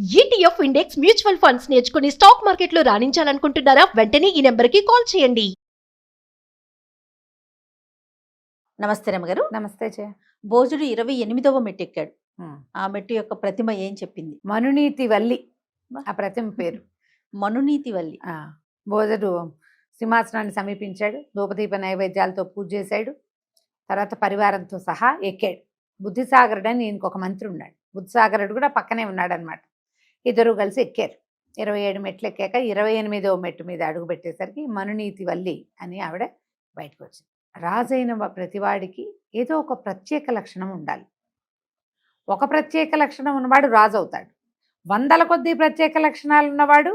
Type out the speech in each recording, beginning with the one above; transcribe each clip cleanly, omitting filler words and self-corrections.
ETF index mutual funds నేర్చుకుని stock మార్కెట్లో రాణించాలనుకుంటున్నారా? వెంటనే ఈ నెంబర్కి కాల్ చేయండి. నమస్తే రమగారు. నమస్తే చే. భోజుడు 28వ మెట్టు ఎక్కాడు. ఆ మెట్టు యొక్క ప్రతిమ ఏం చెప్పింది? మనునీతి వల్లి ఆ ప్రతిమ పేరు. మనునీతి వల్లి. భోజుడు సింహాసనాన్ని సమీపించాడు, ధూపదీప నైవేద్యాలతో పూజ చేశాడు. తర్వాత పరివారంతో సహా ఎక్కాడు. బుద్ధిసాగరుడు అని ఇంకొక మంత్రి ఉన్నాడు. బుద్ధిసాగరుడు కూడా పక్కనే ఉన్నాడు అనమాట. ఇద్దరు కలిసి ఎక్కారు. 27 మెట్లు ఎక్కాక 28వ మెట్టు మీద అడుగు పెట్టేసరికి మనునీతి వల్లి అని ఆవిడ బయటకు వచ్చింది. రాజైన ప్రతివాడికి ఏదో ఒక ప్రత్యేక లక్షణం ఉండాలి. ఒక ప్రత్యేక లక్షణం ఉన్నవాడు రాజు అవుతాడు. 100ల కొద్దీ ప్రత్యేక లక్షణాలు ఉన్నవాడు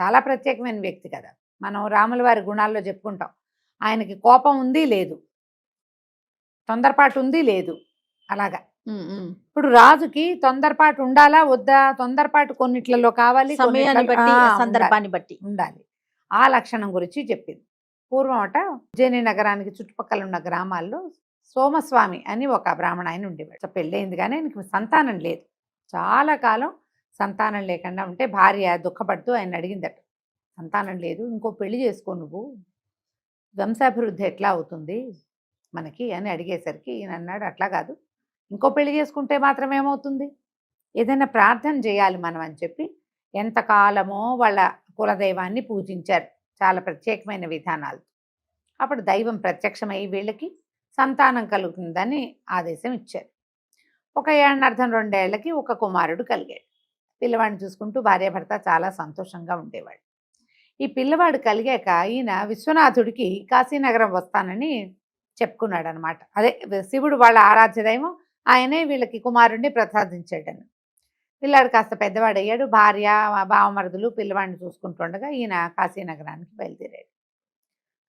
చాలా ప్రత్యేకమైన వ్యక్తి కదా. మనం రాముల వారి గుణాల్లో చెప్పుకుంటాం. ఆయనకి కోపం ఉంది లేదు, తొందరపాటు ఉంది లేదు, అలాగా. ఇప్పుడు రాజుకి తొందరపాటు ఉండాలా వద్దా? తొందరపాటు కొన్నిట్లలో కావాలి, సమయాన్ని బట్టి, సందర్భాన్ని బట్టి ఉండాలి. ఆ లక్షణం గురించి చెప్పింది. పూర్వం ఉజ్జయిని నగరానికి చుట్టుపక్కల ఉన్న గ్రామాల్లో సోమస్వామి అని ఒక బ్రాహ్మణ ఆయన ఉండేవాడు. పెళ్ళయింది కానీ ఆయనకి సంతానం లేదు. చాలా కాలం సంతానం లేకుండా ఉంటే భార్య దుఃఖపడుతూ ఆయన అడిగిందట, సంతానం లేదు, ఇంకో పెళ్లి చేసుకో, నువ్వు వంశాభివృద్ధి ఎట్లా అవుతుంది మనకి అని అడిగేసరికి ఈయన అన్నాడు, అట్లా కాదు, ఇంకో పెళ్లి చేసుకుంటే మాత్రం ఏమవుతుంది, ఏదైనా ప్రార్థన చేయాలి మనం అని చెప్పి ఎంతకాలమో వాళ్ళ కులదైవాన్ని పూజించారు చాలా ప్రత్యేకమైన విధానాలు. అప్పుడు దైవం ప్రత్యక్షమై వీళ్ళకి సంతానం కలుగుతుందని ఆదేశం ఇచ్చారు. 1 ఏళ్ళనర్థం 2 ఏళ్లకి ఒక కుమారుడు కలిగాడు. పిల్లవాడిని చూసుకుంటూ భార్యాభర్త చాలా సంతోషంగా ఉండేవాడు. ఈ పిల్లవాడు కలిగాక ఈయన విశ్వనాథుడికి కాశీనగరం వస్తానని చెప్పుకున్నాడు అనమాట. అదే శివుడు వాళ్ళ ఆరాధ్య దైవం, ఆయనే వీళ్ళకి కుమారుడిని ప్రసాదించాడని. పిల్లాడు కాస్త పెద్దవాడయ్యాడు. భార్య బావమరుదులు పిల్లవాడిని చూసుకుంటుండగా ఈయన కాశీనగరానికి బయలుదేరాడు.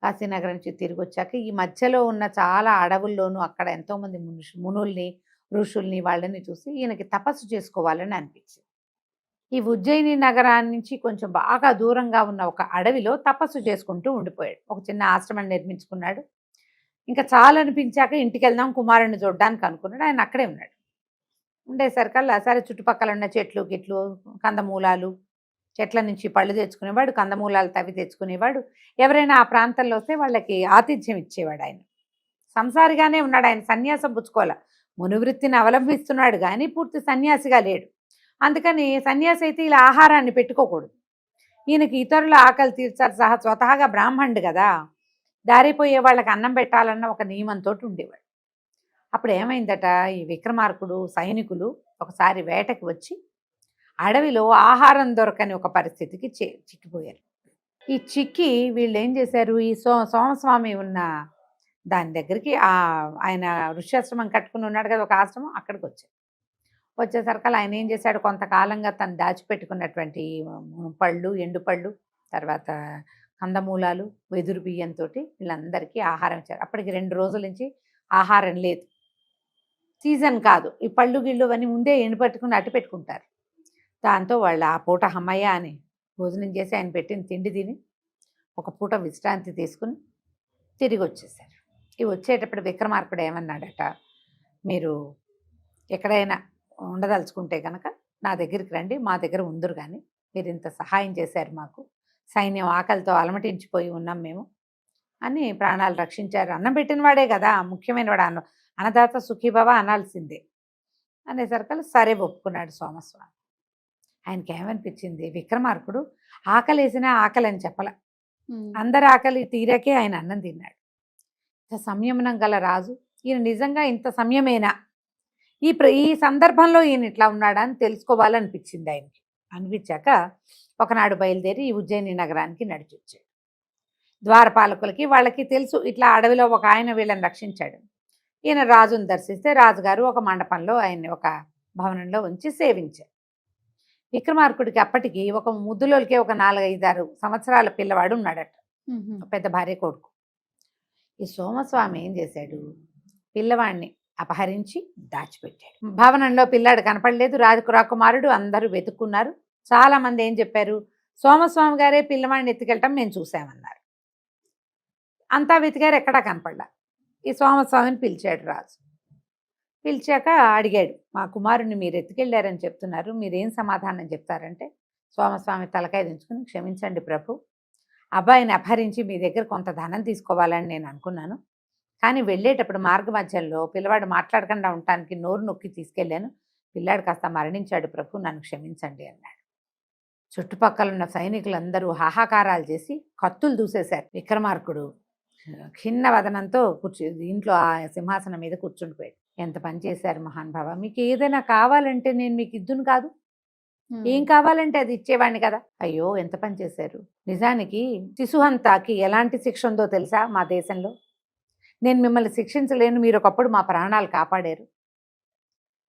కాశీనగరం నుంచి తిరిగి వచ్చాక ఈ మధ్యలో ఉన్న చాలా అడవుల్లోనూ అక్కడ ఎంతోమంది మునుల్ని ఋషుల్ని వాళ్ళని చూసి ఈయనకి తపస్సు చేసుకోవాలని అనిపించింది. ఈ ఉజ్జయిని నగరాన్ని నుంచి కొంచెం బాగా దూరంగా ఉన్న ఒక అడవిలో తపస్సు చేసుకుంటూ ఉండిపోయాడు. ఒక చిన్న ఆశ్రమం నిర్మించుకున్నాడు. ఇంకా చాలా అనిపించాక ఇంటికి వెళ్దాం కుమారుడిని చూడడానికి అనుకున్నాడు. ఆయన అక్కడే ఉన్నాడు. ఉండేసరికల్లా సరే చుట్టుపక్కల ఉన్న చెట్లు గిట్లు కందమూలాలు, చెట్ల నుంచి పళ్ళు తెచ్చుకునేవాడు, కందమూలాలు తవ్వి తెచ్చుకునేవాడు. ఎవరైనా ఆ ప్రాంతంలో వస్తే వాళ్ళకి ఆతిథ్యం ఇచ్చేవాడు. ఆయన సంసారిగానే ఉన్నాడు. ఆయన సన్యాసం పుచ్చుకోవాలి, మునివృత్తిని అవలంబిస్తున్నాడు కానీ పూర్తి సన్యాసిగా లేడు. అందుకని సన్యాసి అయితే ఇలా ఆహారాన్ని పెట్టుకోకూడదు. ఈయనకి ఇతరుల ఆకలి తీర్చాలి, స్వతహాగా బ్రాహ్మణుడు కదా, దారిపోయే వాళ్ళకి అన్నం పెట్టాలన్న ఒక నియమంతో ఉండేవాడు. అప్పుడు ఏమైందట, ఈ విక్రమార్కుడు సైనికులు ఒకసారి వేటకి వచ్చి అడవిలో ఆహారం దొరకని ఒక పరిస్థితికి చిక్కిపోయారు. ఈ చిక్కి వీళ్ళు ఏం చేశారు, ఈ సోమస్వామి ఉన్న దాని దగ్గరికి ఆయన ఋష్యాశ్రమం కట్టుకుని ఉన్నాడు కదా ఒక ఆశ్రమం, అక్కడికి వచ్చేసరికి ఆయన ఏం చేశాడు, కొంతకాలంగా తను దాచిపెట్టుకున్నటువంటి పళ్ళు, ఎండుపళ్ళు, తర్వాత కందమూలాలు, వెదురు బియ్యంతో వీళ్ళందరికీ ఆహారం ఇచ్చారు. అప్పటికి 2 రోజుల నుంచి ఆహారం లేదు, సీజన్ కాదు. ఈ పళ్ళు గిళ్ళు అవన్నీ ముందే ఎండుపట్టుకుని అట్టు పెట్టుకుంటారు. దాంతో వాళ్ళు ఆ పూట అమ్మయ్య అని భోజనం చేసి ఆయన పెట్టిన తిండి తిని ఒక పూట విశ్రాంతి తీసుకుని తిరిగి వచ్చేసారు. ఇవి వచ్చేటప్పుడు విక్రమార్కుడు ఏమన్నాడట, మీరు ఎక్కడైనా ఉండదలుచుకుంటే కనుక నా దగ్గరికి రండి, మా దగ్గర ఉందరు కానీ మీరు ఇంత సహాయం చేశారు మాకు, సైన్యం ఆకలితో అలమటించిపోయి ఉన్నాం మేము అని ప్రాణాలు రక్షించారు. అన్నం పెట్టిన వాడే కదా ముఖ్యమైన వాడు, అన్నదాత సుఖీభవ అనాల్సిందే అనేసరికి సరే ఒప్పుకున్నాడు సోమస్వామి. ఆయనకి ఏమనిపించింది, విక్రమార్కుడు ఆకలి వేసినా ఆకలి అని చెప్పల, అందరి ఆకలి తీరాకే ఆయన అన్నం తిన్నాడు. ఇంత సంయమనం గల రాజు ఈయన నిజంగా ఇంత సంయమేనా, ఈ సందర్భంలో ఈయన ఇట్లా ఉన్నాడా అని తెలుసుకోవాలనిపించింది ఆయనకి. అనిపించాక ఒకనాడు బయలుదేరి ఈ ఉజ్జయిని నగరానికి నడిచి వచ్చాడు. ద్వారపాలకులకి వాళ్ళకి తెలుసు ఇట్లా అడవిలో ఒక ఆయన వీళ్ళని రక్షించాడు. ఈయన రాజును దర్శిస్తే రాజుగారు ఒక మండపంలో ఆయన్ని ఒక భవనంలో ఉంచి సేవించారు. విక్రమార్కుడికి అప్పటికి ఒక ముద్దులోకి ఒక 4-5 సంవత్సరాల పిల్లవాడు ఉన్నాడట, పెద్ద భార్య కొడుకు. ఈ సోమస్వామి ఏం చేశాడు, పిల్లవాడిని అపహరించి దాచిపెట్టాడు. భవనంలో పిల్లాడు కనపడలేదు. రాకుమారుడు అందరూ వెతుక్కున్నారు. చాలా మంది ఏం చెప్పారు, సోమస్వామి గారే పిల్లవాడిని ఎత్తుకెళ్ళటం మేము చూసామన్నారు. అంతా వెతికారు, ఎక్కడా కనపడ్డా. ఈ సోమస్వామిని పిలిచాడు రాజు. పిలిచాక అడిగాడు, మా కుమారుని మీరు ఎత్తుకెళ్ళారని చెప్తున్నారు, మీరేం సమాధానం చెప్తారంటే సోమస్వామి తలకాయ దించుకుని, క్షమించండి ప్రభు, అబ్బాయిని అపహరించి మీ దగ్గర కొంత ధనం తీసుకోవాలని నేను అనుకున్నాను, కానీ వెళ్ళేటప్పుడు మార్గ మధ్యంలో పిల్లవాడు మాట్లాడకుండా ఉండటానికి నోరు నొక్కి తీసుకెళ్ళాను, పిల్లాడు కాస్త మరణించాడు ప్రభు, నన్ను క్షమించండి అన్నాడు. చుట్టుపక్కల ఉన్న సైనికులందరూ హాహాకారాలు చేసి కత్తులు దూసేశారు. విక్రమార్కుడు ఖిన్న వదనంతో ఇంట్లో ఆ సింహాసనం మీద కూర్చుండిపోయాడు. ఎంత పని చేశారు మహానుభావ, మీకు ఏదైనా కావాలంటే నేను మీకు ఇద్దును కాదు, ఏం కావాలంటే అది ఇచ్చేవాడిని కదా. అయ్యో ఎంత పని చేశారు. నిజానికి శిశుహంతాకి ఎలాంటి శిక్ష ఉందో తెలుసా మా దేశంలో. నేను మిమ్మల్ని శిక్షించలేను, మీరు ఒకప్పుడు మా ప్రాణాలు కాపాడారు,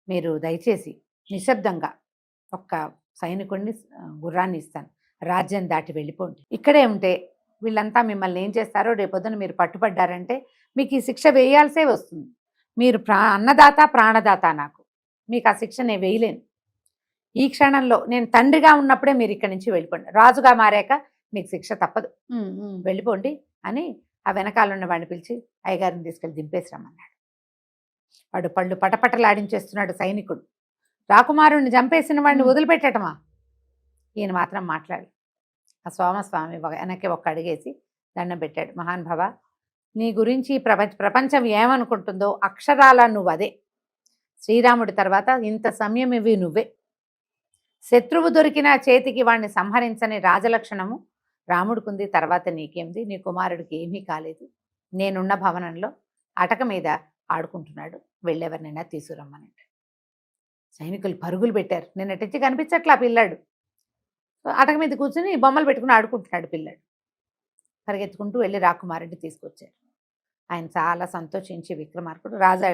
మీరు దయచేసి నిశ్శబ్దంగా ఒక్క సైనికుడిని గుర్రాన్ని ఇస్తాను, రాజ్యం దాటి వెళ్ళిపోండి, ఇక్కడే ఉంటే వీళ్ళంతా మిమ్మల్ని ఏం చేస్తారో రేపొద్దున మీరు పట్టుబడ్డారంటే మీకు ఈ శిక్ష వేయాల్సే వస్తుంది. మీరు అన్నదాత ప్రాణదాత, నాకు మీకు ఆ శిక్ష నేను వేయలేను. ఈ క్షణంలో నేను తండ్రిగా ఉన్నప్పుడే మీరు ఇక్కడి నుంచి వెళ్ళిపోండి, రాజుగా మారాక మీకు శిక్ష తప్పదు, వెళ్ళిపోండి అని ఆ వెనకాలన్న వాడిని పిలిచి అయ్యగారిని తీసుకెళ్ళి దింపేసి రమ్మన్నాడు. వాడు పళ్ళు పటపటలాడించేస్తున్నాడు సైనికుడు. రాకుమారుణ్ణి చంపేసిన వాడిని వదిలిపెట్టటమా? ఈయన మాత్రం మాట్లాడు. ఆ సోమస్వామి వెనక్కి ఒక్క అడిగేసి దండం పెట్టాడు. మహానుభావ, నీ గురించి ప్రపంచం ఏమనుకుంటుందో అక్షరాల నువ్వు అదే. శ్రీరాముడి తర్వాత ఇంత సమయం ఇవి నువ్వే. శత్రువు దొరికిన చేతికి వాడిని సంహరించని రాజలక్షణము రాముడికుంది, తర్వాత నీకేంది, నీ కుమారుడికి ఏమీ కాలేదు. నేనున్న భవనంలో అటక మీద ఆడుకుంటున్నాడు, వెళ్ళెవరినైనా తీసుకురమ్మనండి. సైనికులు పరుగులు పెట్టారు. నిన్నటించి కనిపించట్లా పిల్లాడు. అటక మీద కూర్చుని బొమ్మలు పెట్టుకుని ఆడుకుంటున్నాడు పిల్లాడు. పరిగెత్తుకుంటూ వెళ్ళి రాకుమారుడిని తీసుకొచ్చారు. ఆయన చాలా సంతోషించి విక్రమార్కుడు రాజా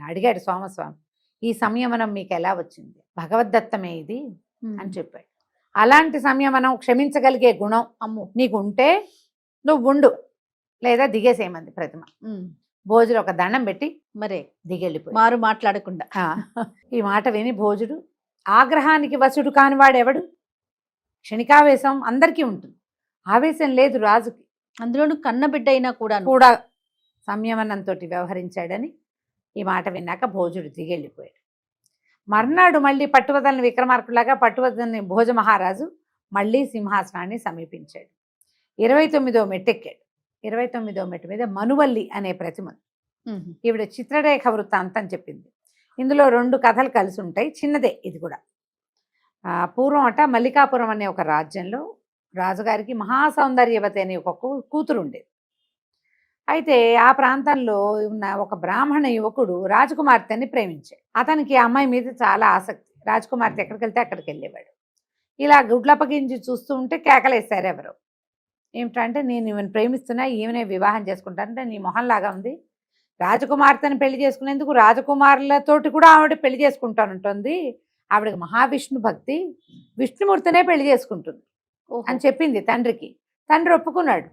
అడిగాడు సోమస్వామి, ఈ సంయమనం మీకు ఎలా వచ్చింది? భగవద్దత్తమే ఇది అని చెప్పాడు. అలాంటి సంయమనం, క్షమించగలిగే గుణం నీకు ఉంటే నువ్వు ఉండు, లేదా దిగేసేయమంది ప్రతిమ. భోజుడు ఒక దండం పెట్టి మరే దిగెళ్ళిపోయి మారు మాట్లాడకుండా. ఈ మాట విని భోజుడు, ఆగ్రహానికి వసుడు కానివాడెవడు? క్షణికావేశం అందరికీ ఉంటుంది, ఆవేశం లేదు రాజుకి. అందులోనూ కన్నబిడ్డ అయినా కూడా సంయమనంతో వ్యవహరించాడని ఈ మాట విన్నాక భోజుడు దిగెళ్ళిపోయాడు. మర్నాడు మళ్ళీ పట్టువదలని విక్రమార్కులాగా పట్టువదని భోజ మహారాజు మళ్ళీ సింహాసనాన్ని సమీపించాడు. 29వ మెట్టెక్కాడు. 29వ మెట్టు మీద మనువల్లి అనే ప్రతిమ. ఈవిడ చిత్రరేఖ వృత్తాంతం చెప్పింది. ఇందులో 2 కథలు కలిసి ఉంటాయి, చిన్నదే ఇది కూడా. పూర్వం మల్లికాపురం అనే ఒక రాజ్యంలో రాజుగారికి మహాసౌందర్యవతి అనే ఒక కూతురు ఉండేది. అయితే ఆ ప్రాంతంలో ఉన్న ఒక బ్రాహ్మణ యువకుడు రాజకుమార్తెని ప్రేమించాడు. అతనికి ఆ అమ్మాయి మీద చాలా ఆసక్తి. రాజకుమార్తె ఎక్కడికి వెళ్తే అక్కడికి వెళ్ళేవాడు. ఇలా గుడ్లప్పగించి చూస్తూ ఉంటే కేకలేశారు ఎవరు. ఏమిటంటే, నేను ఈమెను ప్రేమిస్తున్నా, ఈమెనే వివాహం చేసుకుంటానంటే, నీ మొహంలాగా ఉంది, రాజకుమార్తెని పెళ్లి చేసుకునేందుకు రాజకుమారులతోటి కూడా ఆవిడ పెళ్లి చేసుకుంటానంటుంది, ఆవిడకి మహావిష్ణు భక్తి, విష్ణుమూర్తినే పెళ్లి చేసుకుంటుంది అని చెప్పింది తండ్రికి. తండ్రి ఒప్పుకున్నాడు.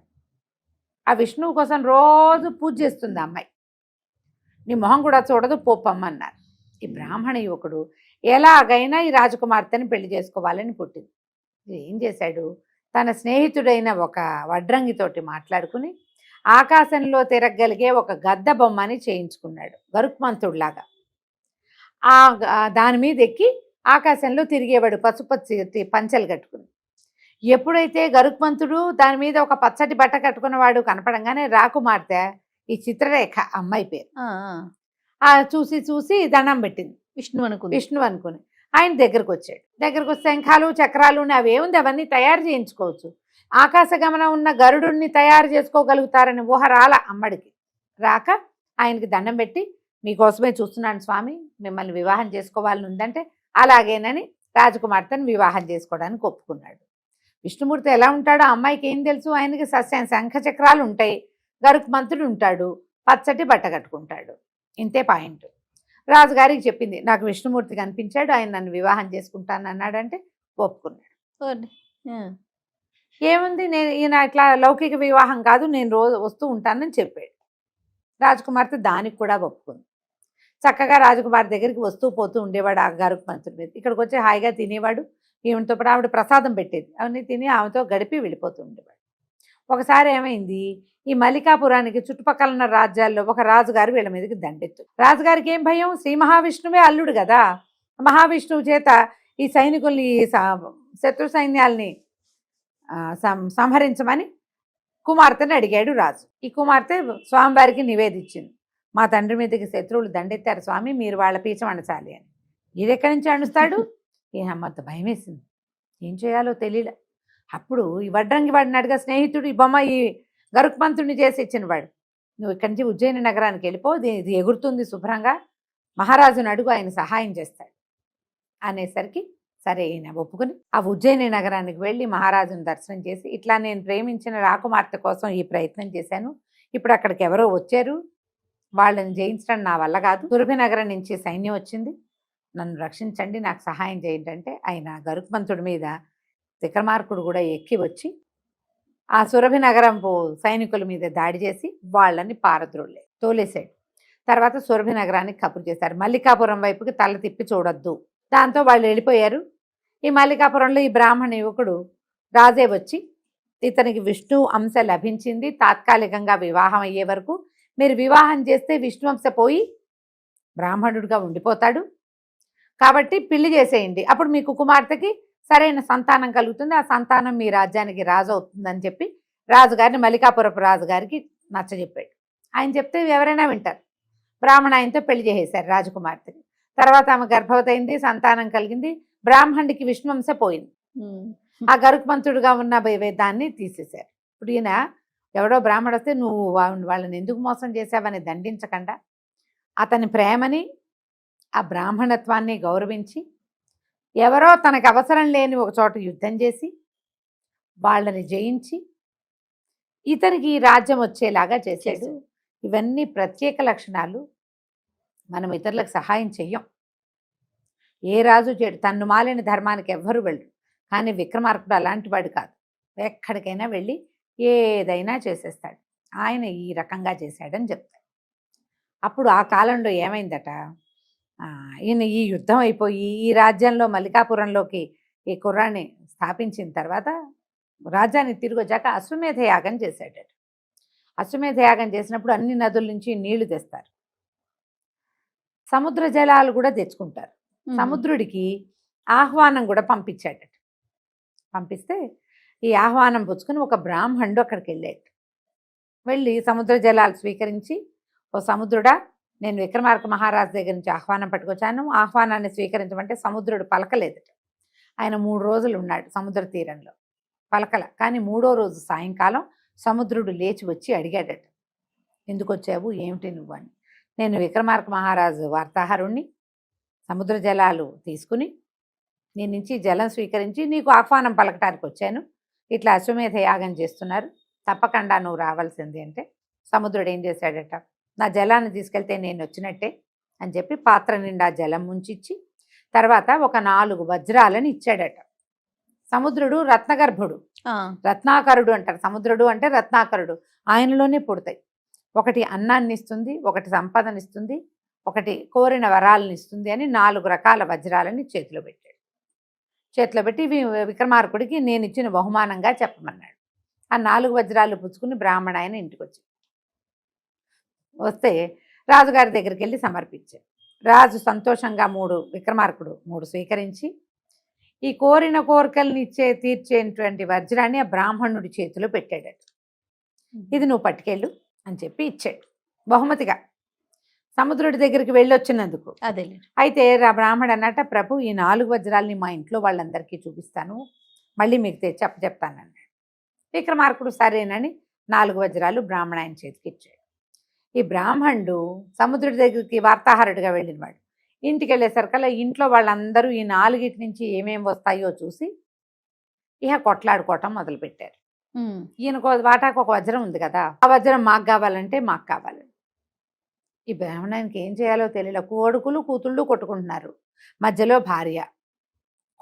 ఆ విష్ణువు కోసం రోజు పూజ చేస్తుంది అమ్మాయి, నీ మొహం కూడా చూడదు, పోపమ్మన్నారు. ఈ బ్రాహ్మణ యువకుడు ఎలాగైనా ఈ రాజకుమార్తెని పెళ్లి చేసుకోవాలని పుట్టింది. ఏం చేశాడు, తన స్నేహితుడైన ఒక వడ్రంగితోటి మాట్లాడుకుని ఆకాశంలో తిరగగలిగే ఒక గద్ద బొమ్మని చేయించుకున్నాడు, గరుత్మంతుడిలాగా. దాని మీద ఎక్కి ఆకాశంలో తిరిగేవాడు పసుపచ్చి పంచెలు కట్టుకుని. ఎప్పుడైతే గరుత్మంతుడు దాని మీద ఒక పచ్చటి బట్ట కట్టుకున్నవాడు కనపడంగానే రాకుమార్తె, ఈ చిత్రరేఖ అమ్మాయి పేరు, చూసి చూసి దండం పెట్టింది. విష్ణు అనుకుని ఆయన దగ్గరకు వచ్చాడు. దగ్గరకు వస్తే శంఖాలు చక్రాలు అవేముంది అవన్నీ తయారు చేయించుకోవచ్చు, ఆకాశ గమనం ఉన్న గరుడుని తయారు చేసుకోగలుగుతారని ఊహ రాల అమ్మడికి. రాక ఆయనకి దండం పెట్టి, మీకోసమే చూస్తున్నాను స్వామి, మిమ్మల్ని వివాహం చేసుకోవాలని ఉందంటే అలాగేనని రాజకుమార్తెను వివాహం చేసుకోవడానికి ఒప్పుకున్నాడు. విష్ణుమూర్తి ఎలా ఉంటాడో అమ్మాయికి ఏం తెలుసు, ఆయనకి శంఖ చక్రాలు ఉంటాయి, గరుత్మంతుడు ఉంటాడు, పచ్చటి బట్ట కట్టుకుంటాడు, ఇంతే పాయింట్. రాజుగారికి చెప్పింది, నాకు విష్ణుమూర్తి కనిపించాడు, ఆయన నన్ను వివాహం చేసుకుంటాను అన్నాడంటే ఒప్పుకున్నాడు. ఏముంది, ఈయన ఇట్లా లౌకిక వివాహం కాదు, నేను రోజు వస్తూ ఉంటానని చెప్పాడు. రాజకుమార్తె దానికి కూడా ఒప్పుకుంది. చక్కగా రాజకుమారి దగ్గరికి వస్తూ పోతూ ఉండేవాడు ఆ గరుత్మంతుడి మీద. ఇక్కడికి వచ్చి హాయిగా తినేవాడు, ఈమెతో పాటు ఆవిడ ప్రసాదం పెట్టేది, అవన్నీ తిని ఆమెతో గడిపి వెళ్ళిపోతూ ఉండేవాడు. ఒకసారి ఏమైంది, ఈ మల్లికాపురానికి చుట్టుపక్కల ఉన్న రాజ్యాల్లో ఒక రాజుగారు వీళ్ళ మీదకి దండెత్తు. రాజుగారికి ఏం భయం, శ్రీ మహావిష్ణువే అల్లుడు కదా, మహావిష్ణువు చేత ఈ సైనికుల్ని శత్రు సైన్యాల్ని సంహరించమని కుమార్తెని అడిగాడు రాజు. ఈ కుమార్తె స్వామివారికి నివేదించింది, మా తండ్రి మీదకి శత్రువులు దండెత్తారు స్వామి, మీరు వాళ్ళ పీచం అణచాలి అని. ఈడెక్కడి నుంచి అణుస్తాడు? ఈ అమ్మంత భయం వేసింది, ఏం చేయాలో తెలియలే. అప్పుడు ఈ వడ్రంగి వాడినాడుగా స్నేహితుడు, ఈ బొమ్మ ఈ గరుక్మంతుడిని చేసి ఇచ్చిన వాడు, నువ్వు ఇక్కడి నుంచి ఉజ్జయిని నగరానికి వెళ్ళిపో, ఇది ఎగురుతుంది శుభ్రంగా, మహారాజును అడుగు, ఆయన సహాయం చేస్తాడు అనేసరికి సరే ఈయన ఒప్పుకుని ఆ ఉజ్జయిని నగరానికి వెళ్ళి మహారాజును దర్శనం చేసి, ఇట్లా నేను ప్రేమించిన రాకుమార్తె కోసం ఈ ప్రయత్నం చేశాను, ఇప్పుడు అక్కడికి ఎవరో వచ్చారు, వాళ్ళని జయించడం నా వల్ల కాదు, సురభి నగరం నుంచి సైన్యం వచ్చింది, నన్ను రక్షించండి, నాకు సహాయం చేయండి అంటే ఆయన గరుక్మంతుడి మీద విక్రమార్కుడు కూడా ఎక్కి వచ్చి ఆ సురభి నగరంపు సైనికుల మీద దాడి చేసి వాళ్ళని తోలేశాడు. తర్వాత సురభి నగరానికి కబురు చేశారు, మల్లికాపురం వైపుకి తల తిప్పి చూడొద్దు. దాంతో వాళ్ళు వెళ్ళిపోయారు. ఈ మల్లికాపురంలో ఈ బ్రాహ్మణ యువకుడు రాజే వచ్చి, ఇతనికి విష్ణు అంశ లభించింది, తాత్కాలికంగా వివాహం అయ్యే వరకు మీరు వివాహం చేస్తే విష్ణు అంశ పోయి బ్రాహ్మణుడిగా ఉండిపోతాడు, కాబట్టి పెళ్లి చేసేయండి, అప్పుడు మీకు కుమార్తెకి సరైన సంతానం కలుగుతుంది, ఆ సంతానం మీ రాజ్యానికి రాజు అవుతుందని చెప్పి రాజుగారిని, మల్లికాపురపు రాజుగారికి నచ్చజెప్పాడు. ఆయన చెప్తే ఎవరైనా వింటారు. బ్రాహ్మణ ఆయనతో పెళ్లి చేసేశారు రాజకుమార్తెని. తర్వాత ఆమె గర్భవతి అయింది, సంతానం కలిగింది, బ్రాహ్మణుడికి విష్ణువంశ పోయింది. ఆ గరుక్మంతుడుగా ఉన్న దాన్ని తీసేశారు. ఇప్పుడు ఈయన ఎవడో బ్రాహ్మడు వస్తే నువ్వు వాళ్ళని ఎందుకు మోసం చేశావని దండించకుండా అతని ప్రేమని ఆ బ్రాహ్మణత్వాన్ని గౌరవించి ఎవరో తనకు అవసరం లేని ఒక చోట యుద్ధం చేసి వాళ్ళని జయించి ఇతనికి ఈ రాజ్యం వచ్చేలాగా చేశాడు. ఇవన్నీ ప్రత్యేక లక్షణాలు. మనం ఇతరులకు సహాయం చెయ్యం, ఏ రాజు చేయడు, తన్ను మాలిన ధర్మానికి ఎవ్వరూ వెళ్ళరు. కానీ విక్రమార్కుడు అలాంటి వాడు కాదు, ఎక్కడికైనా వెళ్ళి ఏదైనా చేసేస్తాడు. ఆయన ఈ రకంగా చేశాడని చెప్తాడు. అప్పుడు ఆ కాలంలో ఏమైందట, ఈయన ఈ యుద్ధం అయిపోయి ఈ రాజ్యంలో మల్లికాపురంలోకి ఈ కుర్రాన్ని స్థాపించిన తర్వాత రాజ్యానికి తిరిగి వచ్చాక అశ్వమేధ యాగం చేశాడట. అశ్వమేధ యాగం చేసినప్పుడు అన్ని నదుల నుంచి నీళ్లు తెస్తారు, సముద్ర జలాలు కూడా తెచ్చుకుంటారు. సముద్రుడికి ఆహ్వానం కూడా పంపించాడట. పంపిస్తే ఈ ఆహ్వానం పుచ్చుకొని ఒక బ్రాహ్మణుడు అక్కడికి వెళ్ళాడు. వెళ్ళి సముద్ర జలాలు స్వీకరించి, ఓ సముద్రుడా, నేను విక్రమార్క మహారాజు దగ్గర నుంచి ఆహ్వానం పట్టుకొచ్చాను, ఆహ్వానాన్ని స్వీకరించమంటే సముద్రుడు పలకలేదట. ఆయన 3 రోజులు ఉన్నాడు సముద్ర తీరంలో, పలకల. కానీ 3వ రోజు సాయంకాలం సముద్రుడు లేచి వచ్చి అడిగాడట, ఎందుకు వచ్చావు, ఏమిటి నువ్వు అని. నేను విక్రమార్క మహారాజు వార్తాహరుణ్ణి, సముద్ర జలాలు తీసుకుని నీ నుంచి జలం స్వీకరించి నీకు ఆహ్వానం పలకటానికి వచ్చాను, ఇట్లా అశ్వమేధ యాగం చేస్తున్నారు, తప్పకుండా నువ్వు రావాల్సింది అంటే సముద్రుడు ఏం చేశాడట, నా జలాన్ని తీసుకెళ్తే నేను వచ్చినట్టే అని చెప్పి పాత్ర నిండా జలం ముంచిచ్చి తర్వాత ఒక 4 వజ్రాలని ఇచ్చాడట. సముద్రుడు రత్నగర్భుడు, రత్నాకరుడు అంటారు. సముద్రుడు అంటే రత్నాకరుడు, ఆయనలోనే పుడతాయి. ఒకటి అన్నాన్ని ఇస్తుంది, ఒకటి సంపదనిస్తుంది, ఒకటి కోరిన వరాలను ఇస్తుంది అని 4 రకాల వజ్రాలని చేతిలో పెట్టాడు. చేతిలో పెట్టి విక్రమార్కుడికి నేను ఇచ్చిన బహుమానంగా చెప్పమన్నాడు. ఆ 4 వజ్రాలు పుచ్చుకుని బ్రాహ్మణ ఆయన ఇంటికి వచ్చి వస్తే రాజుగారి దగ్గరికి వెళ్ళి సమర్పించాడు. రాజు సంతోషంగా విక్రమార్కుడు 3 స్వీకరించి ఈ కోరిన కోరికల్ని తీర్చేటువంటి వజ్రాన్ని ఆ బ్రాహ్మణుడి చేతిలో పెట్టాడట. ఇది నువ్వు పట్టుకెళ్ళు అని చెప్పి ఇచ్చాడు బహుమతిగా, సముద్రుడి దగ్గరికి వెళ్ళొచ్చినందుకు. అదే అయితే బ్రాహ్మడు అన్నట్ట, ప్రభు ఈ 4 వజ్రాలని మా ఇంట్లో వాళ్ళందరికీ చూపిస్తాను, మళ్ళీ మీకు చెప్తానన్నాడు. విక్రమార్కుడు సరేనని 4 వజ్రాలు బ్రాహ్మణ ఆయన చేతికి ఇచ్చాడు. ఈ బ్రాహ్మణుడు సముద్రుడి దగ్గరికి వార్తాహరుడిగా వెళ్ళినవాడు. ఇంటికి వెళ్ళేసరికల్లా ఇంట్లో వాళ్ళందరూ ఈ 4 నుంచి ఏమేమి వస్తాయో చూసి ఇక కొట్లాడుకోవటం మొదలుపెట్టారు. ఈయనకు వాటాకు ఒక వజ్రం ఉంది కదా, ఆ వజ్రం మాకు కావాలంటే మాకు కావాలని. ఈ బ్రాహ్మణానికి ఏం చేయాలో తెలియదు. కొడుకులు కూతుళ్ళు కొట్టుకుంటున్నారు, మధ్యలో భార్య,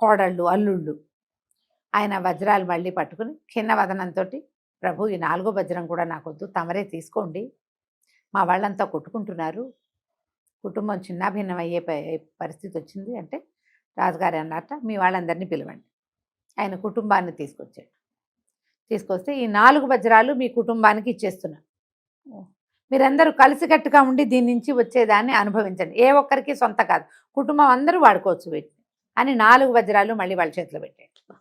కోడళ్ళు, అల్లుళ్ళు. ఆయన వజ్రాలు మళ్ళీ పట్టుకుని చిన్న వదనంతో, ప్రభు ఈ 4వ వజ్రం కూడా నాకొద్దు, తమరే తీసుకోండి, మా వాళ్ళంతా కొట్టుకుంటున్నారు, కుటుంబం చిన్నాభిన్నం అయ్యే పరిస్థితి వచ్చింది అంటే రాజుగారు అన్నట్ట, మీ వాళ్ళందరినీ పిలవండి. ఆయన కుటుంబాన్ని తీసుకొచ్చాడు. తీసుకొస్తే ఈ 4 వజ్రాలు మీ కుటుంబానికి ఇచ్చేస్తున్నా. మీరందరూ కలిసికట్టుగా ఉండి దీని నుంచి వచ్చేదాన్ని అనుభవించండి. ఏ ఒక్కరికి సొంత కాదు, కుటుంబం అందరూ వాడుకోవచ్చు వీటిని అని 4 వజ్రాలు మళ్ళీ వాళ్ళ చేతిలో పెట్టాడు.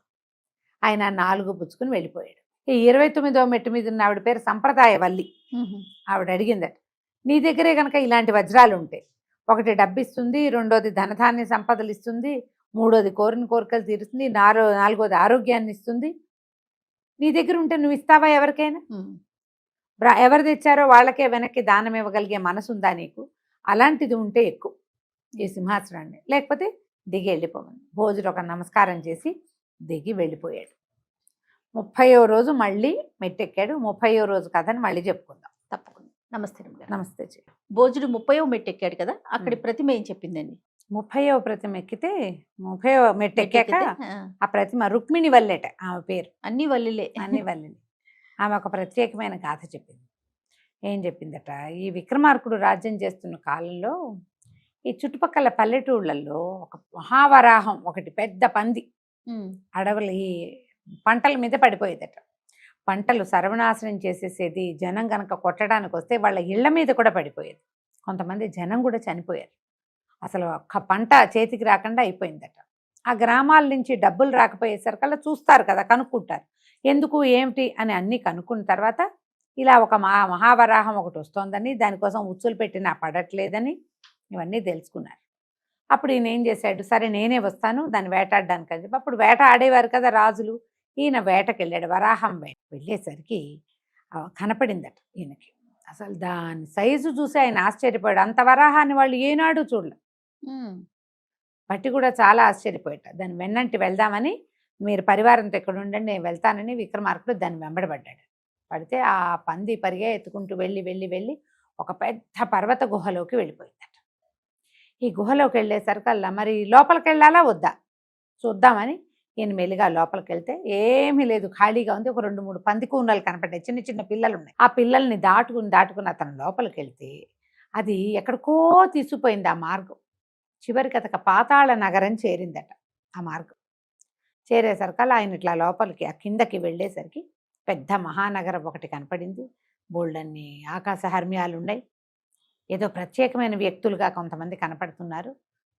ఆయన 4 పుచ్చుకుని వెళ్ళిపోయాడు. ఈ 29వ మెట్టు మీద ఉన్న ఆవిడ పేరు సంప్రదాయవల్లి. ఆవిడ అడిగిందట, నీ దగ్గరే కనుక ఇలాంటి వజ్రాలు ఉంటాయి, ఒకటి డబ్బు ఇస్తుంది, రెండోది ధనధాన్య సంపదలు ఇస్తుంది, మూడోది కోరిన కోరికలు తీరుస్తుంది, నాలుగోది ఆరోగ్యాన్ని ఇస్తుంది, నీ దగ్గర ఉంటే నువ్వు ఇస్తావా ఎవరికైనా? ఎవరు తెచ్చారో వాళ్ళకే వెనక్కి దానం ఇవ్వగలిగే మనసు ఉందా నీకు? అలాంటిది ఉంటే ఎక్కువ ఈ సింహాసనాన్ని, లేకపోతే దిగి వెళ్ళిపోమని. భోజుడు ఒక నమస్కారం చేసి దిగి వెళ్ళిపోయాడు. 30వ రోజు మళ్ళీ మెట్టెక్కాడు. 30వ రోజు కథని మళ్ళీ చెప్పుకుందాం. తప్పకుండా. నమస్తే రమగారు. నమస్తే. భోజుడు 30వ మెట్టు ఎక్కాడు కదా, అక్కడి ప్రతిమ ఏం చెప్పిందండి? 30వ ప్రతిమ ఎక్కితే 30వ మెట్టెక్కాక ఆ ప్రతిమ రుక్మిణి వల్లేట ఆమె పేరు. అన్ని వల్లిలే. అన్ని వల్లిలే. ఆమె ఒక ప్రత్యేకమైన గాథ చెప్పింది. ఏం చెప్పిందట, ఈ విక్రమార్కుడు రాజ్యం చేస్తున్న కాలంలో ఈ చుట్టుపక్కల పల్లెటూళ్ళల్లో ఒక మహావరాహం, ఒకటి పెద్ద పంది అడవులు ఈ పంటల మీద పడిపోయేదట. పంటలు సర్వనాశనం చేసేసేది. జనం గనక కొట్టడానికి వస్తే వాళ్ళ ఇళ్ల మీద కూడా పడిపోయేది. కొంతమంది జనం కూడా చనిపోయారు. అసలు ఒక్క పంట చేతికి రాకుండా అయిపోయిందట. ఆ గ్రామాల నుంచి డబ్బులు రాకపోయేసరికల్లా చూస్తారు కదా, కనుక్కుంటారు ఎందుకు ఏమిటి అని. అన్నీ కనుక్కున్న తర్వాత ఇలా ఒక మహావరాహం ఒకటి వస్తోందని, దానికోసం ఉచ్చులు పెట్టినా పడట్లేదని ఇవన్నీ తెలుసుకున్నారు. అప్పుడు ఈయన ఏం చేశాడు, సరే నేనే వస్తాను దాన్ని వేటాడడానికి అని చెప్పి, అప్పుడు వేట ఆడేవారు కదా రాజులు. ఈయన వేటకి వెళ్ళాడు, వరాహం వేట. వెళ్ళేసరికి కనపడిందట ఈయనకి. అసలు దాని సైజు చూసి ఆయన ఆశ్చర్యపోయాడు. అంత వరాహాన్ని వాళ్ళు ఏనాడు చూడలేదు. బట్టి కూడా చాలా ఆశ్చర్యపోయాట. దాన్ని వెన్నంటి వెళ్దామని, మీరు పరివారంతో ఇక్కడ ఉండండి నేను వెళ్తానని విక్రమార్కుడు దాన్ని వెంబడబడ్డాడు. పడితే ఆ పంది పరిగే ఎత్తుకుంటూ వెళ్ళి వెళ్ళి వెళ్ళి ఒక పెద్ద పర్వత గుహలోకి వెళ్ళిపోయిందట. ఈ గుహలోకి వెళ్ళేసరికల్లా మరి లోపలికి వెళ్ళాలా వద్దా చూద్దామని ఈయన మెల్లిగా లోపలికి వెళ్తే ఏమీ లేదు, ఖాళీగా ఉంది. ఒక 2-3 పంది కూనలు కనపడ్డాయి, చిన్న చిన్న పిల్లలు ఉన్నాయి. ఆ పిల్లల్ని దాటుకుని అతను లోపలికి వెళ్తే అది ఎక్కడికో తీసుకుపోయింది ఆ మార్గం. చివరికి అతక పాతాళ నగరం చేరిందట. ఆ మార్గం చేరేసరికల్లా ఆయన ఇట్లా లోపలికి ఆ కిందకి వెళ్ళేసరికి పెద్ద మహానగరం ఒకటి కనపడింది. బోల్డన్ని ఆకాశ హర్మ్యాలు ఉన్నాయి. ఏదో ప్రత్యేకమైన వ్యక్తులుగా కొంతమంది కనపడుతున్నారు.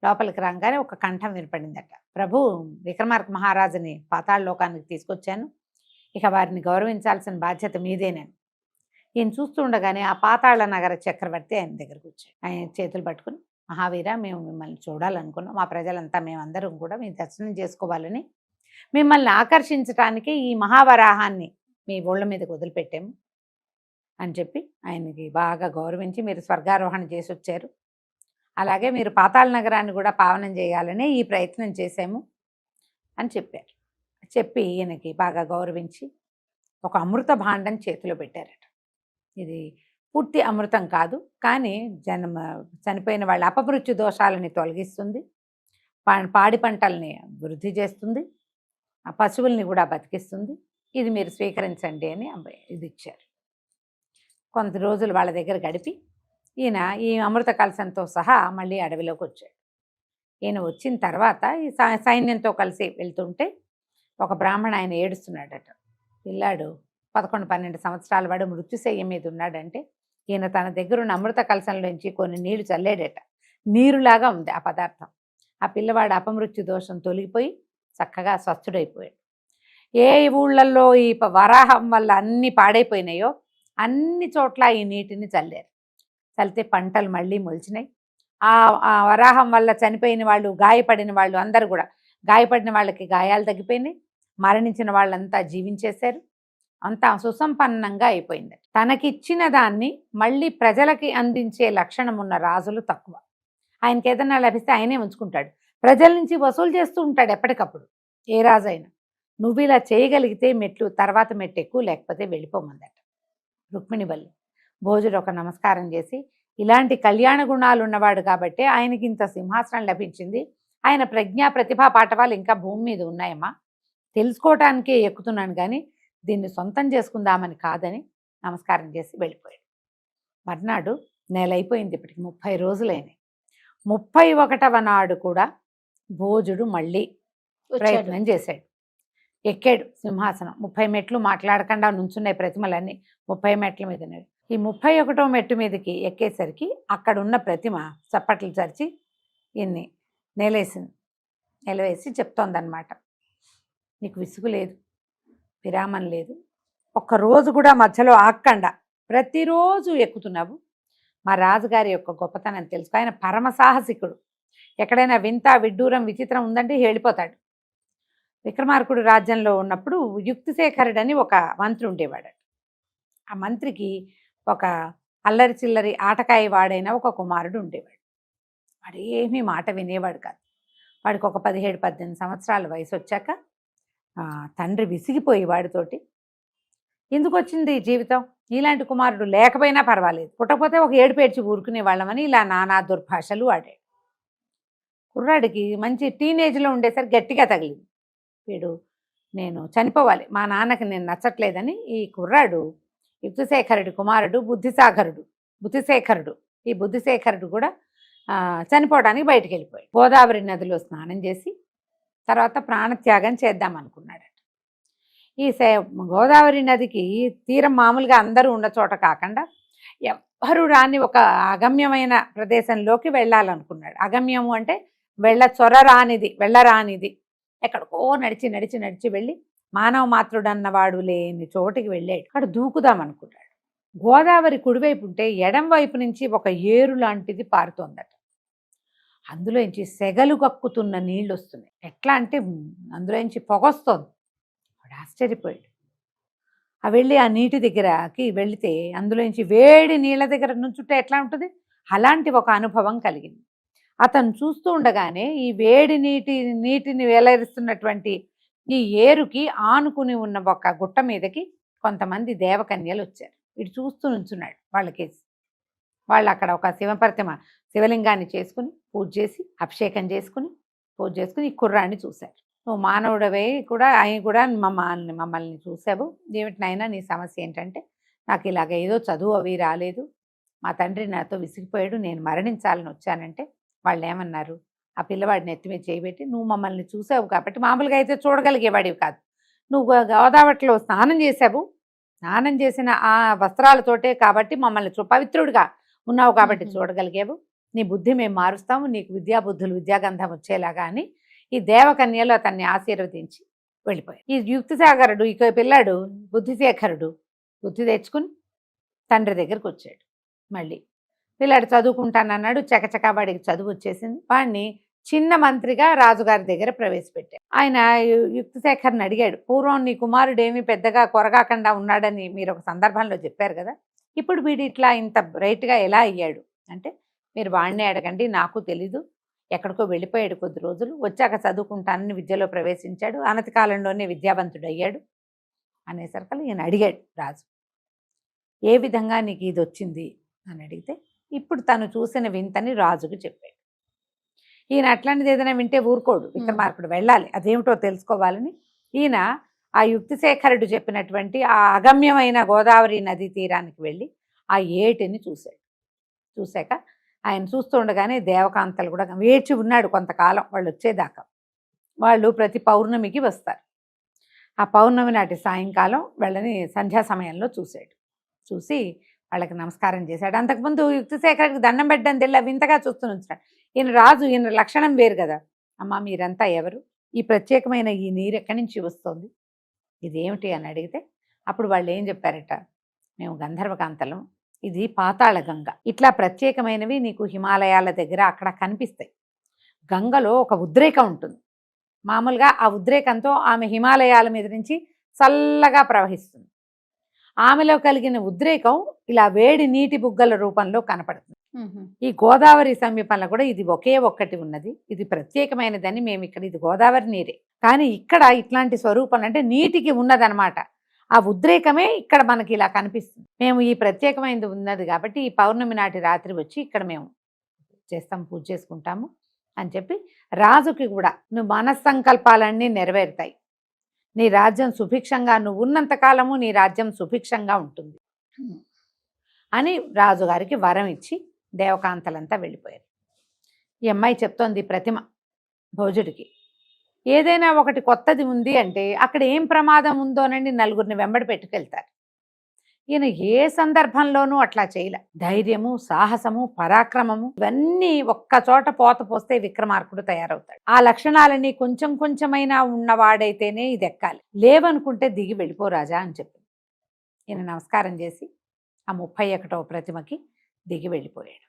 లోపలికి రాగానే ఒక కంఠం వినపడిందట, ప్రభు విక్రమార్క మహారాజుని పాతాళ లోకానికి తీసుకొచ్చాను, ఇక వారిని గౌరవించాల్సిన బాధ్యత మీదేనని. ఈయన చూస్తుండగానే ఆ పాతాళ నగర చక్రవర్తి ఆయన దగ్గరకు వచ్చాడు. ఆయన చేతులు పట్టుకుని, మహావీర మేము మిమ్మల్ని చూడాలనుకున్నాం, మా ప్రజలంతా మేమందరం కూడా మీ దర్శనం చేసుకోవాలని మిమ్మల్ని ఆకర్షించడానికి ఈ మహావరాహాన్ని మీ ఒళ్ళ మీదకి వదిలిపెట్టాము అని చెప్పి ఆయనకి బాగా గౌరవించి, మీరు స్వర్గారోహణ చేసి వచ్చారు, అలాగే మీరు పాతాళ నగరాన్ని కూడా పావనం చేయాలని ఈ ప్రయత్నం చేశాము అని చెప్పారు. చెప్పి ఈయనకి బాగా గౌరవించి ఒక అమృత భాండం చేతిలో పెట్టారట. ఇది పూర్తి అమృతం కాదు, కానీ చనిపోయిన వాళ్ళ అపమృత్యు దోషాలని తొలగిస్తుంది, పాడి పంటల్ని వృద్ధి చేస్తుంది, ఆ పశువుల్ని కూడా బతికిస్తుంది, ఇది మీరు స్వీకరించండి అని ఇది ఇచ్చారు. కొంత రోజులు వాళ్ళ దగ్గర గడిపి ఈయన ఈ అమృత కలశంతో సహా మళ్ళీ అడవిలోకి వచ్చాడు. ఈయన వచ్చిన తర్వాత ఈ సైన్యంతో కలిసి వెళ్తుంటే ఒక బ్రాహ్మణ ఆయన ఏడుస్తున్నాడట. పిల్లాడు 11-12 సంవత్సరాల వాడు మృత్యుశయ్య మీద ఉన్నాడంటే ఈయన తన దగ్గర ఉన్న అమృత కలశంలోంచి కొన్ని నీళ్లు చల్లాడట. నీరులాగా ఉంది ఆ పదార్థం. ఆ పిల్లవాడు అపమృత్యు దోషం తొలగిపోయి చక్కగా స్వస్థుడైపోయాడు. ఏ ఊళ్ళల్లో ఈ వరాహం వల్ల అన్నీ పాడైపోయినాయో అన్ని చోట్ల ఈ నీటిని చల్లారు. చల్లితే పంటలు మళ్ళీ మొలిచినాయి. ఆ వరాహం వల్ల చనిపోయిన వాళ్ళు, గాయపడిన వాళ్ళు అందరూ కూడా, గాయపడిన వాళ్ళకి గాయాలు తగ్గిపోయినాయి, మరణించిన వాళ్ళంతా జీవించేశారు, అంతా సుసంపన్నంగా అయిపోయింది. తనకిచ్చిన దాన్ని మళ్ళీ ప్రజలకి అందించే లక్షణం ఉన్న రాజులు తక్కువ. ఆయనకి ఏదైనా లభిస్తే ఆయనే ఉంచుకుంటాడు, ప్రజల నుంచి వసూలు చేస్తూ ఉంటాడు ఎప్పటికప్పుడు. ఏ రాజైనా నువ్వు ఇలా చేయగలిగితే తర్వాత మెట్టు ఎక్కువ, లేకపోతే వెళ్ళిపోమందట రుక్మిణి వల్లి. భోజుడు ఒక నమస్కారం చేసి, ఇలాంటి కళ్యాణ గుణాలు ఉన్నవాడు కాబట్టి ఆయనకి ఇంత సింహాసనం లభించింది, ఆయన ప్రజ్ఞా ప్రతిభా పాఠవాలు ఇంకా భూమి మీద ఉన్నాయమ్మా, తెలుసుకోవటానికే ఎక్కుతున్నాను కానీ దీన్ని సొంతం చేసుకుందామని కాదని నమస్కారం చేసి వెళ్ళిపోయాడు. మర్నాడు నెల అయిపోయింది, ఇప్పటికి 30 రోజులైనాయి. 31వ నాడు కూడా భోజుడు మళ్ళీ ప్రయత్నం చేశాడు. ఎక్కాడు సింహాసనం. 30 మెట్లు మాట్లాడకుండా నుంచున్నాయి ప్రతిమలన్నీ 30 మెట్ల మీదనే. ఈ 31వ మెట్టు మీదకి ఎక్కేసరికి అక్కడ ఉన్న ప్రతిమ చప్పట్లు చరిచి ఈయన్ని నిలవేసి చెప్తోందనమాట, నీకు విసుగు లేదు, విరామం లేదు, ఒక్కరోజు కూడా మధ్యలో ఆక్కండా ప్రతిరోజు ఎక్కుతున్నావు. మా రాజుగారి యొక్క గొప్పతనం తెలుసు. ఆయన పరమ సాహసికుడు. ఎక్కడైనా వింత విడ్డూరం విచిత్రం ఉందంటే వెళ్ళిపోతాడు. విక్రమార్కుడు రాజ్యంలో ఉన్నప్పుడు యుక్తిశేఖరుడు అని ఒక మంత్రి ఉండేవాడు. ఆ మంత్రికి ఒక అల్లరి చిల్లరి ఆటకాయ వాడైన ఒక కుమారుడు ఉండేవాడు. వాడు ఏమీ మాట వినేవాడు కాదు. వాడికి ఒక 17-18 సంవత్సరాల వయసు వచ్చాక తండ్రి విసిగిపోయి వాడితోటి, ఎందుకు వచ్చింది ఈ జీవితం, ఇలాంటి కుమారుడు లేకపోయినా పర్వాలేదు, పుట్టకపోతే ఒక ఏడుపేడ్చి ఊరుకునే వాళ్ళమని ఇలా నానా దుర్భాషలు వాడాడు. కుర్రాడికి మంచి టీనేజ్లో ఉండేసరికి గట్టిగా తగిలింది. వీడు నేను చనిపోవాలి, మా నాన్నకి నేను నచ్చట్లేదని ఈ కుర్రాడు యుక్తిశేఖరుడి కుమారుడు బుద్ధిశేఖరుడు ఈ బుద్ధిశేఖరుడు కూడా చనిపోవడానికి బయటికి వెళ్ళిపోయాడు. గోదావరి నదిలో స్నానం చేసి తర్వాత ప్రాణత్యాగం చేద్దాం అనుకున్నాడు. ఈ గోదావరి నదికి తీరం మామూలుగా అందరూ ఉన్న చోట కాకుండా ఎవ్వరూ రాని ఒక అగమ్యమైన ప్రదేశంలోకి వెళ్ళాలనుకున్నాడు. అగమ్యము అంటే వెళ్ళరానిది ఎక్కడికో నడిచి వెళ్ళి మానవ మాతృడు అన్నవాడు లేని చోటికి వెళ్ళాడు. అక్కడ దూకుదాం అనుకున్నాడు. గోదావరి కుడివైపు ఉంటే ఎడం వైపు నుంచి ఒక ఏరు లాంటిది పారుతోందట. అందులోంచి సెగలు కక్కుతున్న నీళ్ళు వస్తున్నాయి. ఎట్లా అంటే అందులోంచి పొగొస్తోంది. వాడు ఆశ్చర్యపోయాడు. వెళ్ళి ఆ నీటి దగ్గరకి వెళితే అందులోంచి వేడి నీళ్ళ దగ్గర నుంచుంటే ఎట్లా ఉంటుంది, అలాంటి ఒక అనుభవం కలిగింది. అతను చూస్తూ ఉండగానే ఈ వేడి నీటిని వేలరిస్తున్నటువంటి ఈ ఏరుకి ఆనుకుని ఉన్న ఒక గుట్ట మీదకి కొంతమంది దేవకన్యలు వచ్చారు. వీడు చూస్తూ నుంచున్నాడు వాళ్ళకేసి. వాళ్ళు అక్కడ ఒక శివలింగాన్ని చేసుకుని పూజ చేసి అభిషేకం చేసుకుని ఈ కుర్రాన్ని చూశారు. నువ్వు మానవుడవే కూడా ఆయన కూడా మమ్మల్ని చూసావు, ఏమిటి నాయనా నీ సమస్య ఏంటంటే, నాకు ఇలాగ ఏదో చదువు అవి రాలేదు, మా తండ్రి నాతో విసిగిపోయాడు, నేను మరణించాలని వచ్చానంటే వాళ్ళు ఏమన్నారు, ఆ పిల్లవాడిని ఎత్తి మీద చేయబెట్టి, నువ్వు మమ్మల్ని చూసావు కాబట్టి, మామూలుగా అయితే చూడగలిగేవాడివి కాదు, నువ్వు గోదావరిలో స్నానం చేసావు, స్నానం చేసిన ఆ వస్త్రాలతోటే కాబట్టి మమ్మల్ని పవిత్రుడిగా ఉన్నావు కాబట్టి చూడగలిగావు, నీ బుద్ధి మేము మారుస్తాము, నీకు విద్యాగంధం వచ్చేలాగా అని ఈ దేవకన్యలు అతన్ని ఆశీర్వదించి వెళ్ళిపోయారు. ఈ యుక్తిసాగరుడు ఇక పిల్లాడు బుద్ధిశేఖరుడు బుద్ధి తెచ్చుకుని తండ్రి దగ్గరికి వచ్చాడు. మళ్ళీ పిల్లాడు చదువుకుంటానన్నాడు. చకచకా వాడికి చదువు వచ్చేసింది. వాడిని చిన్న మంత్రిగా రాజుగారి దగ్గర ప్రవేశపెట్టాడు. ఆయన యుక్తిశేఖర్ని అడిగాడు, పూర్వం నీ కుమారుడు ఏమీ పెద్దగా కొరగాకుండా ఉన్నాడని మీరు ఒక సందర్భంలో చెప్పారు కదా, ఇప్పుడు వీడు ఇట్లా ఇంత బ్రైట్గా ఎలా అయ్యాడు అంటే, మీరు వాడినే అడగండి, నాకు తెలీదు, ఎక్కడికో వెళ్ళిపోయాడు, కొద్ది రోజులు వచ్చాక చదువుకుంటానని విద్యలో ప్రవేశించాడు, అనతి కాలంలోనే విద్యావంతుడు అయ్యాడు అనేసరికి ఈయన అడిగాడు రాజు, ఏ విధంగా నీకు ఇది వచ్చింది అని అడిగితే ఇప్పుడు తను చూసిన వింతని రాజుకు చెప్పాడు. ఈయన అట్లాంటిది ఏదైనా వింటే ఊరుకోడు, విక్రమార్కుడు వెళ్ళాలి, అదేమిటో తెలుసుకోవాలని ఈయన ఆ యుక్తిశేఖరుడు చెప్పినటువంటి ఆ అగమ్యమైన గోదావరి నది తీరానికి వెళ్ళి ఆ ఏటిని చూశాడు. చూశాక ఆయన చూస్తూ ఉండగానే దేవకాంతలు కూడా వేచి ఉన్నాడు కొంతకాలం వాళ్ళు వచ్చేదాకా. వాళ్ళు ప్రతి పౌర్ణమికి వస్తారు. ఆ పౌర్ణమి నాటి సాయంకాలం వాళ్ళని సంధ్యా సమయంలో చూశాడు. చూసి వాళ్ళకి నమస్కారం చేశాడు. అంతకుముందు యుక్తిశేఖరుడికి దండం పెట్టడం తెల్ల వింతగా చూస్తూ ఉంచాడు. ఈయన రాజు, ఈయన లక్షణం వేరు కదా. అమ్మ మీరంతా ఎవరు, ఈ ప్రత్యేకమైన ఈ నీరు ఎక్కడి నుంచి వస్తుంది, ఇదేమిటి అని అడిగితే అప్పుడు వాళ్ళు ఏం చెప్పారట, మేము గంధర్వకాంతలం, ఇది పాతాళ గంగ, ఇట్లా ప్రత్యేకమైనవి నీకు హిమాలయాల దగ్గర అక్కడ కనిపిస్తాయి. గంగలో ఒక ఉద్రేకం ఉంటుంది, మామూలుగా ఆ ఉద్రేకంతో ఆమె హిమాలయాల మీద నుంచి చల్లగా ప్రవహిస్తుంది. ఆమెలో కలిగిన ఉద్రేకం ఇలా వేడి నీటి బుగ్గల రూపంలో కనపడుతుంది. ఈ గోదావరి సమీపంలో కూడా ఇది ఒకే ఒక్కటి ఉన్నది, ఇది ప్రత్యేకమైనదని మేము ఇక్కడ, ఇది గోదావరి నీరే కానీ ఇక్కడ ఇట్లాంటి స్వరూపం అంటే నీటికి ఉన్నదనమాట. ఆ ఉద్రేకమే ఇక్కడ మనకి ఇలా కనిపిస్తుంది. మేము ఈ ప్రత్యేకమైనది ఉన్నది కాబట్టి ఈ పౌర్ణమి నాటి రాత్రి వచ్చి ఇక్కడ మేము చేస్తాం, పూజ చేసుకుంటాము అని చెప్పి రాజుకి కూడా నువ్వు మనస్సంకల్పాలన్నీ నెరవేరుతాయి, నీ రాజ్యం సుభిక్షంగా, నువ్వు ఉన్నంతకాలము నీ రాజ్యం సుభిక్షంగా ఉంటుంది అని రాజుగారికి వరం ఇచ్చి దేవకాంతలంతా వెళ్ళిపోయారు. ఈ అమ్మాయి చెప్తోంది ప్రతిమ భోజుడికి, ఏదైనా ఒకటి కొత్తది ఉంది అంటే అక్కడ ఏం ప్రమాదం ఉందోనండి నలుగురిని వెంబడి పెట్టుకెళ్తారు. ఈయన ఏ సందర్భంలోనూ అట్లా చేయలే. ధైర్యము, సాహసము, పరాక్రమము ఇవన్నీ ఒక్క చోట పోత పోస్తే విక్రమార్కుడు తయారవుతాడు. ఆ లక్షణాలన్నీ కొంచెం కొంచెమైనా ఉన్నవాడైతేనే ఇది ఎక్కాలి, లేవనుకుంటే దిగి వెళ్ళిపో రాజా అని చెప్పింది. ఈయన నమస్కారం చేసి ఆ 31వ ప్రతిమకి దిగి వెళ్ళిపోయాడు.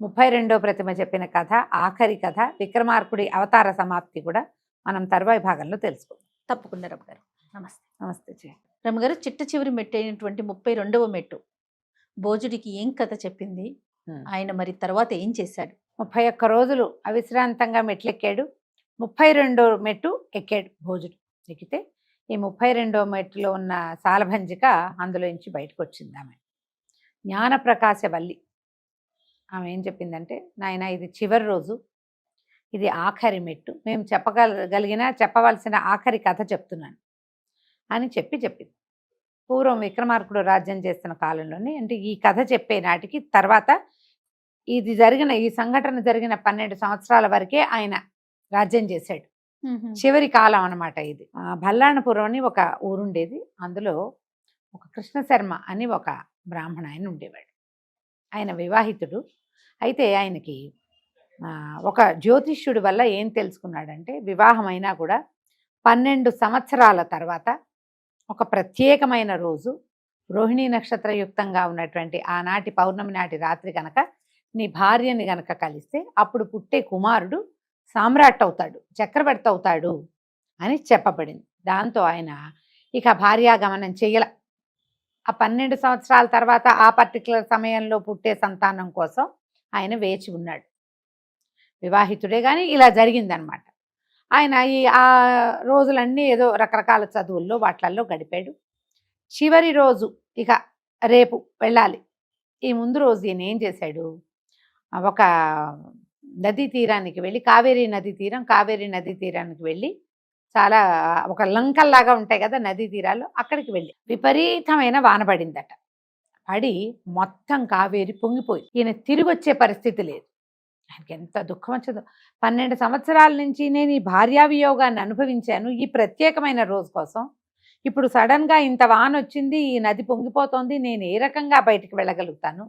32వ ప్రతిమ చెప్పిన కథ, ఆఖరి కథ, విక్రమార్కుడి అవతార సమాప్తి కూడా మనం తర్వాయి భాగంలో తెలుసుకుందాం. తప్పకుండా రమ్మగారు. నమస్తే. నమస్తే జయ. రమ్మగారు, చిట్ట చివరి మెట్టు అయినటువంటి 32వ మెట్టు భోజుడికి ఏం కథ చెప్పింది? ఆయన మరి తర్వాత ఏం చేశాడు? 31 రోజులు అవిశ్రాంతంగా మెట్లెక్కాడు. 32వ మెట్టు ఎక్కాడు భోజుడు. ఎక్కితే ఈ 32వ మెట్టులో ఉన్న సాలభంజిక అందులోంచి బయటకు వచ్చింది. ఆమె జ్ఞానప్రకాశ వల్లి. ఆమె ఏం చెప్పిందంటే, నాయన ఇది చివరి రోజు, ఇది ఆఖరి మెట్టు, మేము చెప్పవలసిన ఆఖరి కథ చెప్తున్నాను అని చెప్పింది. పూర్వం విక్రమార్కుడు రాజ్యం చేస్తున్న కాలంలోనే, అంటే ఈ కథ చెప్పే నాటికి తర్వాత ఈ సంఘటన జరిగిన 12 సంవత్సరాల వరకే ఆయన రాజ్యం చేశాడు. చివరి కాలం అన్నమాట ఇది. భల్లాణపురం అని ఒక ఊరుండేది. అందులో ఒక కృష్ణశర్మ అని ఒక బ్రాహ్మణ ఆయన ఉండేవాడు. ఆయన వివాహితుడు. అయితే ఆయనకి ఒక జ్యోతిష్యుడి వల్ల ఏం తెలుసుకున్నాడంటే, వివాహమైనా కూడా 12 సంవత్సరాల తర్వాత ఒక ప్రత్యేకమైన రోజు, రోహిణీ నక్షత్రయుక్తంగా ఉన్నటువంటి ఆనాటి పౌర్ణమి నాటి రాత్రి కనుక నీ భార్యని గనక కలిస్తే అప్పుడు పుట్టే కుమారుడు సామ్రాట్ అవుతాడు, చక్రవర్తి అవుతాడు అని చెప్పబడింది. దాంతో ఆయన ఇక భార్యాగమనం చెయ్యాల. ఆ 12 సంవత్సరాల తర్వాత ఆ పర్టికులర్ సమయంలో పుట్టే సంతానం కోసం ఆయన వేచి ఉన్నాడు. వివాహితుడే కానీ ఇలా జరిగిందనమాట. ఆయన ఆ రోజులన్నీ ఏదో రకరకాల చదువుల్లో వాట్లల్లో గడిపాడు. చివరి రోజు ఇక రేపు వెళ్ళాలి. ఈ ముందు రోజు ఈయన ఏం చేశాడు, ఒక నదీ తీరానికి వెళ్ళి, కావేరీ నదీ తీరానికి వెళ్ళి, చాలా ఒక లంకల్లాగా ఉంటాయి కదా నదీ తీరాలు, అక్కడికి వెళ్ళి విపరీతమైన వాన పడిందట. పడి మొత్తం కావేరి పొంగిపోయి ఈయన తిరిగి వచ్చే పరిస్థితి లేదు. ఆయనకి ఎంత దుఃఖం వచ్చేదో. 12 సంవత్సరాల నుంచి నేను ఈ భార్యావియోగాన్ని అనుభవించాను ఈ ప్రత్యేకమైన రోజు కోసం. ఇప్పుడు సడన్గా ఇంత వాన వచ్చింది, ఈ నది పొంగిపోతోంది, నేను ఏ రకంగా బయటికి వెళ్ళగలుగుతాను,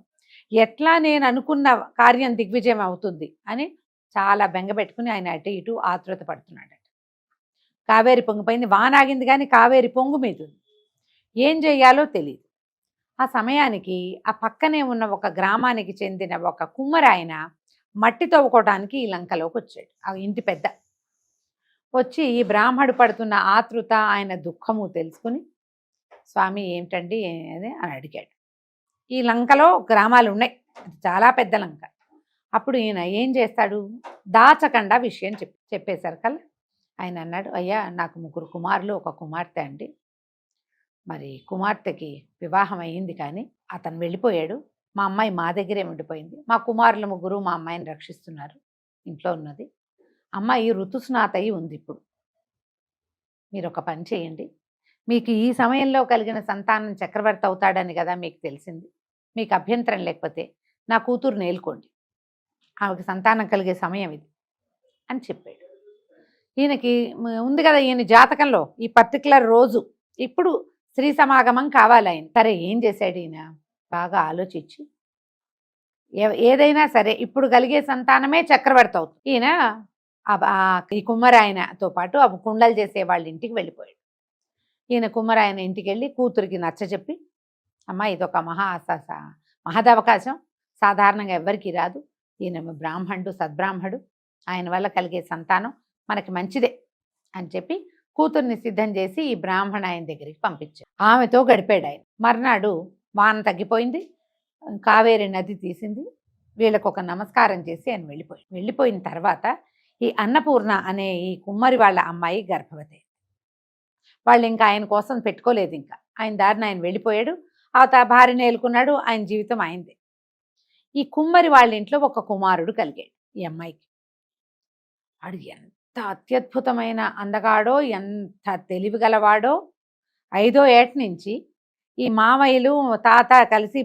ఎట్లా నేను అనుకున్న కార్యం దిగ్విజయం అవుతుంది అని చాలా బెంగపెట్టుకుని ఆయన అటు ఇటు ఆతృత పడుతున్నాడట. కావేరి పొంగిపోయింది, వాన ఆగింది కానీ కావేరి పొంగు మీద ఉంది. ఏం చెయ్యాలో తెలియదు. ఆ సమయానికి ఆ పక్కనే ఉన్న ఒక గ్రామానికి చెందిన ఒక కుమ్మరాయన మట్టి తవ్వుకోవడానికి ఈ లంకలోకి వచ్చాడు. ఆ ఇంటి పెద్ద వచ్చి ఈ బ్రాహ్మడు పడుతున్న ఆతృత, ఆయన దుఃఖము తెలుసుకుని, స్వామి ఏమిటండి అని అడిగాడు. ఈ లంకలో గ్రామాలు ఉన్నాయి, చాలా పెద్ద లంక. అప్పుడు ఈయన ఏం చేస్తాడు, దాచకుండా విషయం చెప్పేశారు కల్లా. ఆయన అన్నాడు, అయ్యా నాకు 3 కుమారులు 1 కుమార్తె అండి. మరి కుమార్తెకి వివాహం అయ్యింది కానీ అతను వెళ్ళిపోయాడు. మా అమ్మాయి మా దగ్గరే ఉండిపోయింది. మా కుమారులు 3 మా అమ్మాయిని రక్షిస్తున్నారు, ఇంట్లో ఉన్నది. అమ్మాయి ఋతుస్నాత అయి ఉంది. ఇప్పుడు మీరు ఒక పని చేయండి, మీకు ఈ సమయంలో కలిగిన సంతానం చక్రవర్తి అవుతాడని కదా మీకు తెలిసింది, మీకు అభ్యంతరం లేకపోతే నా కూతురు నేలుకోండి, ఆమెకి సంతానం కలిగే సమయం ఇది అని చెప్పాడు. ఈయనకి ఉంది కదా, ఈయన జాతకంలో ఈ పర్టికులర్ రోజు ఇప్పుడు స్త్రీ సమాగమం కావాలి ఆయన. సరే ఏం చేశాడు ఈయన, బాగా ఆలోచించి ఏదైనా సరే ఇప్పుడు కలిగే సంతానమే చక్రవర్తి అవుతుంది. ఈయన ఈ కుమ్మరాయనతో పాటు ఆ కుండలు చేసే వాళ్ళ ఇంటికి వెళ్ళిపోయాడు. ఈయన కుమ్మరాయన ఇంటికి వెళ్ళి కూతురికి నచ్చజెప్పి, అమ్మ ఇదొక మహదవకాశం, సాధారణంగా ఎవ్వరికీ రాదు, ఈయన బ్రాహ్మణుడు, సద్బ్రాహ్మణుడు, ఆయన వల్ల కలిగే సంతానం మనకి మంచిదే అని చెప్పి కూతుర్ని సిద్ధం చేసి ఈ బ్రాహ్మణ ఆయన దగ్గరికి పంపించాడు. ఆమెతో గడిపాడు ఆయన. మర్నాడు వాన తగ్గిపోయింది, కావేరి నది తీసింది, వీళ్ళకు ఒక నమస్కారం చేసి ఆయన వెళ్ళిపోయిన తర్వాత ఈ అన్నపూర్ణ అనే ఈ కుమ్మరి వాళ్ళ అమ్మాయి గర్భవతి. వాళ్ళు ఇంకా ఆయన కోసం పెట్టుకోలేదు, ఇంకా ఆయన దారిని ఆయన వెళ్ళిపోయాడు. ఆ భార్యను ఏలుకున్నాడు, ఆయన జీవితం అయింది. ఈ కుమ్మరి వాళ్ళ ఇంట్లో ఒక కుమారుడు కలిగాడు ఈ అమ్మాయికి. వాడు ఎంత అత్యద్భుతమైన అందగాడో, ఎంత తెలివిగలవాడో. 5వ ఏట నుంచి ఈ మామయ్యలు తాత కలిసి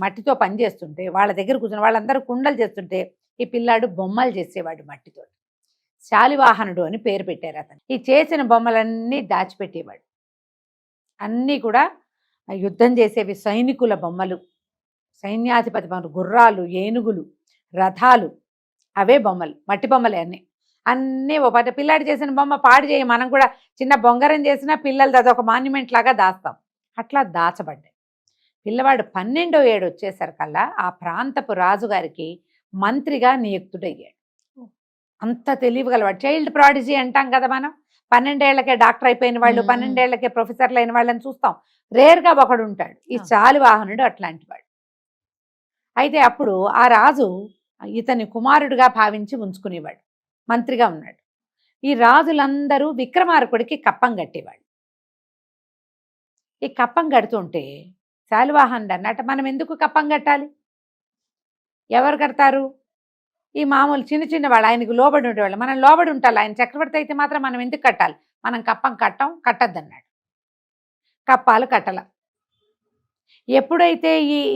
మట్టితో పని చేస్తుంటే వాళ్ళ దగ్గర కూర్చుని వాళ్ళందరూ కుండలు చేస్తుంటే ఈ పిల్లాడు బొమ్మలు చేసేవాడు మట్టితో. శాలివాహనుడు అని పేరు పెట్టారు అతను. ఈ చేసిన బొమ్మలన్నీ దాచిపెట్టేవాడు. అన్నీ కూడా యుద్ధం చేసేవి సైనికుల బొమ్మలు, సైన్యాధిపతి బొమ్మలు, గుర్రాలు, ఏనుగులు, రథాలు, అవే బొమ్మలు, మట్టి బొమ్మలే అన్నీ ఓ పది. పిల్లాడు చేసిన బొమ్మ పాడు చేయి, మనం కూడా చిన్న బొంగరం చేసినా పిల్లలది అదొక మాన్యుమెంట్ లాగా దాస్తాం. అట్లా దాచబడ్డాయి. పిల్లవాడు 12వ ఏడు వచ్చేసరికల్లా ఆ ప్రాంతపు రాజుగారికి మంత్రిగా నియుక్తుడయ్యాడు. అంత తెలివిగలవాడు. చైల్డ్ ప్రాడిజీ అంటాం కదా మనం. 12 ఏళ్లకే డాక్టర్ అయిపోయిన వాళ్ళు, 12 ఏళ్లకే ప్రొఫెసర్లు అయిన వాళ్ళని చూస్తాం. రేర్గా ఒకడు ఉంటాడు. ఈ శాలివాహనుడు అట్లాంటి వాడు. అయితే అప్పుడు ఆ రాజు ఇతని కుమారుడిగా భావించి ఉంచుకునేవాడు. మంత్రిగా ఉన్నాడు. ఈ రాజులందరూ విక్రమార్కుడికి కప్పం కట్టేవాడు. ఈ కప్పం కడుతుంటే శాలివాహనుడు అన్నట్టు, మనం ఎందుకు కప్పం కట్టాలి? ఎవరు కడతారు? ఈ మామూలు చిన్న చిన్న వాళ్ళు, ఆయనకు లోబడి ఉండేవాళ్ళు. మనం లోబడి ఉంటాలి. ఆయన చక్రవర్తి అయితే మాత్రం మనం ఎందుకు కట్టాలి? మనం కప్పం కట్టద్దన్నాడు. కప్పాలు కట్టల. ఎప్పుడైతే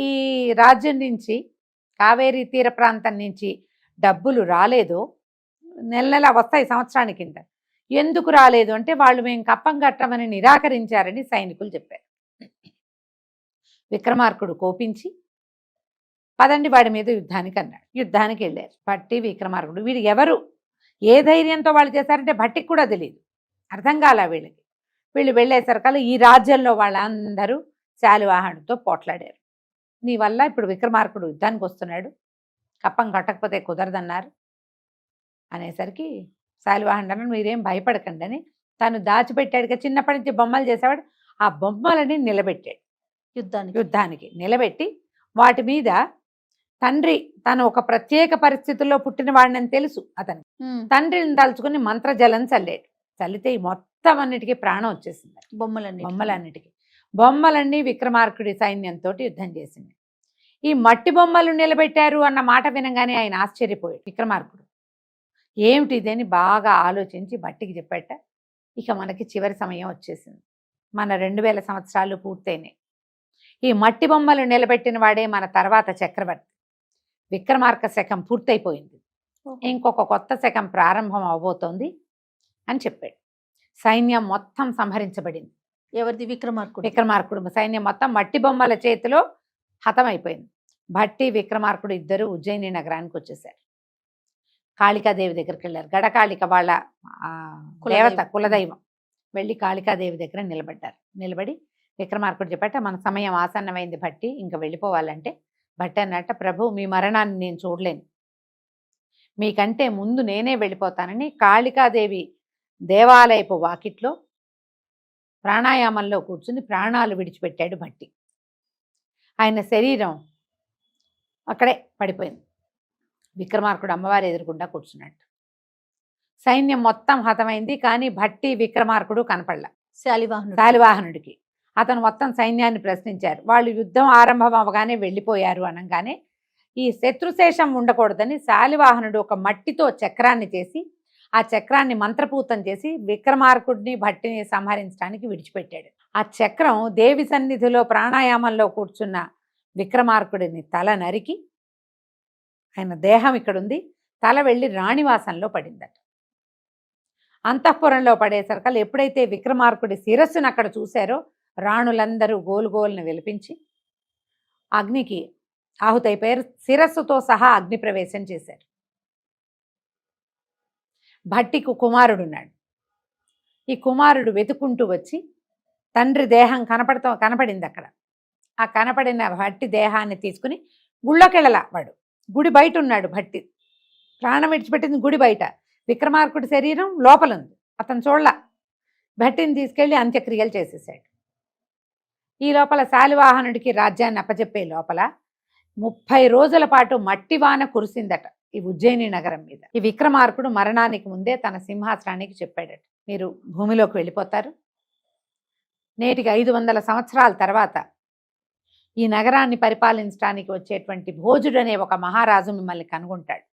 ఈ రాజ్యం నుంచి, కావేరీ తీర ప్రాంతం నుంచి డబ్బులు రాలేదో, నెల నెల వస్తాయి సంవత్సరానికి కింద. ఎందుకు రాలేదు అంటే వాళ్ళు మేము కప్పం కట్టమని నిరాకరించారని సైనికులు చెప్పారు. విక్రమార్కుడు కోపించి పదండి వాడి మీద యుద్ధానికి అన్నాడు. యుద్ధానికి వెళ్ళారు భట్టి, విక్రమార్కుడు. వీడు ఎవరు, ఏ ధైర్యంతో వాళ్ళు చేశారంటే భట్టికి కూడా తెలియదు, అర్థం కాల వీళ్ళకి. వీళ్ళు వెళ్ళేసరికల్లా ఈ రాజ్యంలో వాళ్ళందరూ శాలివాహనుడితో పోట్లాడారు. నీ వల్ల ఇప్పుడు విక్రమార్కుడు యుద్ధానికి వస్తున్నాడు, కప్పం కట్టకపోతే కుదరదన్నారు అనేసరికి శాలివాహనుడు అన్నాడు, మీరేం భయపడకండి అని. తను దాచిపెట్టాడుగా, చిన్నప్పటి నుంచి బొమ్మలు చేసేవాడు. ఆ బొమ్మలని నిలబెట్టాడు. యుద్ధానికి నిలబెట్టి వాటి మీద తండ్రి తను ఒక ప్రత్యేక పరిస్థితుల్లో పుట్టిన వాడిని తెలుసు అతను. తండ్రిని తలుచుకుని మంత్రజలం చల్లాడు. చల్లితే ఈ మొత్తం అన్నిటికీ ప్రాణం వచ్చేసింది. బొమ్మలన్నీ విక్రమార్కుడి సైన్యంతో యుద్ధం చేసింది. ఈ మట్టి బొమ్మలు నిలబెట్టారు అన్న మాట వినగానే ఆయన ఆశ్చర్యపోయాడు. విక్రమార్కుడు ఏమిటి ఇదని బాగా ఆలోచించి భట్టికి చెప్పాట, ఇక మనకి చివరి సమయం వచ్చేసింది, మన 2000 సంవత్సరాలు పూర్తయినాయి. ఈ మట్టి బొమ్మలు నిలబెట్టిన వాడే మన తర్వాత చక్రవర్తి. విక్రమార్క శకం పూర్తయిపోయింది, ఇంకొక కొత్త శకం ప్రారంభం అవబోతోంది అని చెప్పాడు. సైన్యం మొత్తం సంహరించబడింది. ఎవరిది? విక్రమార్కుడు సైన్యం మొత్తం మట్టి బొమ్మల చేతిలో హతమైపోయింది. భట్టి, విక్రమార్కుడు ఇద్దరు ఉజ్జయిని నగరానికి వచ్చేసారు. కాళికాదేవి దగ్గరికి వెళ్ళారు. గడకాళిక వాళ్ళ దేవత, కులదైవం. వెళ్ళి కాళికాదేవి దగ్గర నిలబడ్డారు. నిలబడి విక్రమార్కుడు చెప్పట, మన సమయం ఆసన్నమైంది భట్టి, ఇంకా వెళ్ళిపోవాలంటే. భట్టి అన్నట్ట, ప్రభు మీ మరణాన్ని నేను చూడలేను, మీకంటే ముందు నేనే వెళ్ళిపోతానని కాళికాదేవి దేవాలయపు వాకిట్లో ప్రాణాయామంలో కూర్చుని ప్రాణాలు విడిచిపెట్టాడు భట్టి. ఆయన శరీరం అక్కడే పడిపోయింది. విక్రమార్కుడు అమ్మవారి ఎదురుకుండా కూర్చున్నట్టు. సైన్యం మొత్తం హతమైంది, కానీ భట్టి, విక్రమార్కుడు కనపడలా శాలివాహనుడికి. అతను మొత్తం సైన్యాన్ని ప్రశ్నించారు. వాళ్ళు యుద్ధం ఆరంభం అవగానే వెళ్ళిపోయారు అనగానే ఈ శత్రుశేషం ఉండకూడదని శాలివాహనుడు ఒక మట్టితో చక్రాన్ని చేసి, ఆ చక్రాన్ని మంత్రపూతం చేసి విక్రమార్కుడిని, భట్టిని సంహరించడానికి విడిచిపెట్టాడు. ఆ చక్రం దేవి సన్నిధిలో ప్రాణాయామంలో కూర్చున్న విక్రమార్కుడిని తల నరికి, ఆయన దేహం ఇక్కడుంది, తల వెళ్ళి రాణివాసంలో పడిందట. అంతఃపురంలో పడేసరికల్ ఎప్పుడైతే విక్రమార్కుడి శిరస్సును అక్కడ చూశారో, రాణులందరూ గోలుగోలును విలిపించి అగ్నికి ఆహుతైపోయారు. శిరస్సుతో సహా అగ్ని ప్రవేశం చేశారు. భట్టికి కుమారుడున్నాడు. ఈ కుమారుడు వెతుకుంటూ వచ్చి తండ్రి దేహం కనపడింది అక్కడ. ఆ కనపడిన భట్టి దేహాన్ని తీసుకుని గుళ్ళోకెళ్ళలా, వాడు గుడి బయట ఉన్నాడు. భట్టి ప్రాణం విడిచిపెట్టింది గుడి బయట, విక్రమార్కుడి శరీరం లోపలుంది, అతను చూడలా. భట్టిని తీసుకెళ్లి అంత్యక్రియలు చేసేసాడు. ఈ లోపల శాలివాహనుడికి రాజ్యాన్ని అప్పచెప్పే లోపల 30 రోజుల పాటు మట్టి వాన కురిసిందట ఈ ఉజ్జయిని నగరం మీద. ఈ విక్రమార్కుడు మరణానికి ముందే తన సింహాసనానికి చెప్పాడట, మీరు భూమిలోకి వెళ్ళిపోతారు, నేటికి 500 సంవత్సరాల తర్వాత ఈ నగరాన్ని పరిపాలించడానికి వచ్చేటువంటి భోజుడు అనే ఒక మహారాజు మిమ్మల్ని కనుగొంటాడు,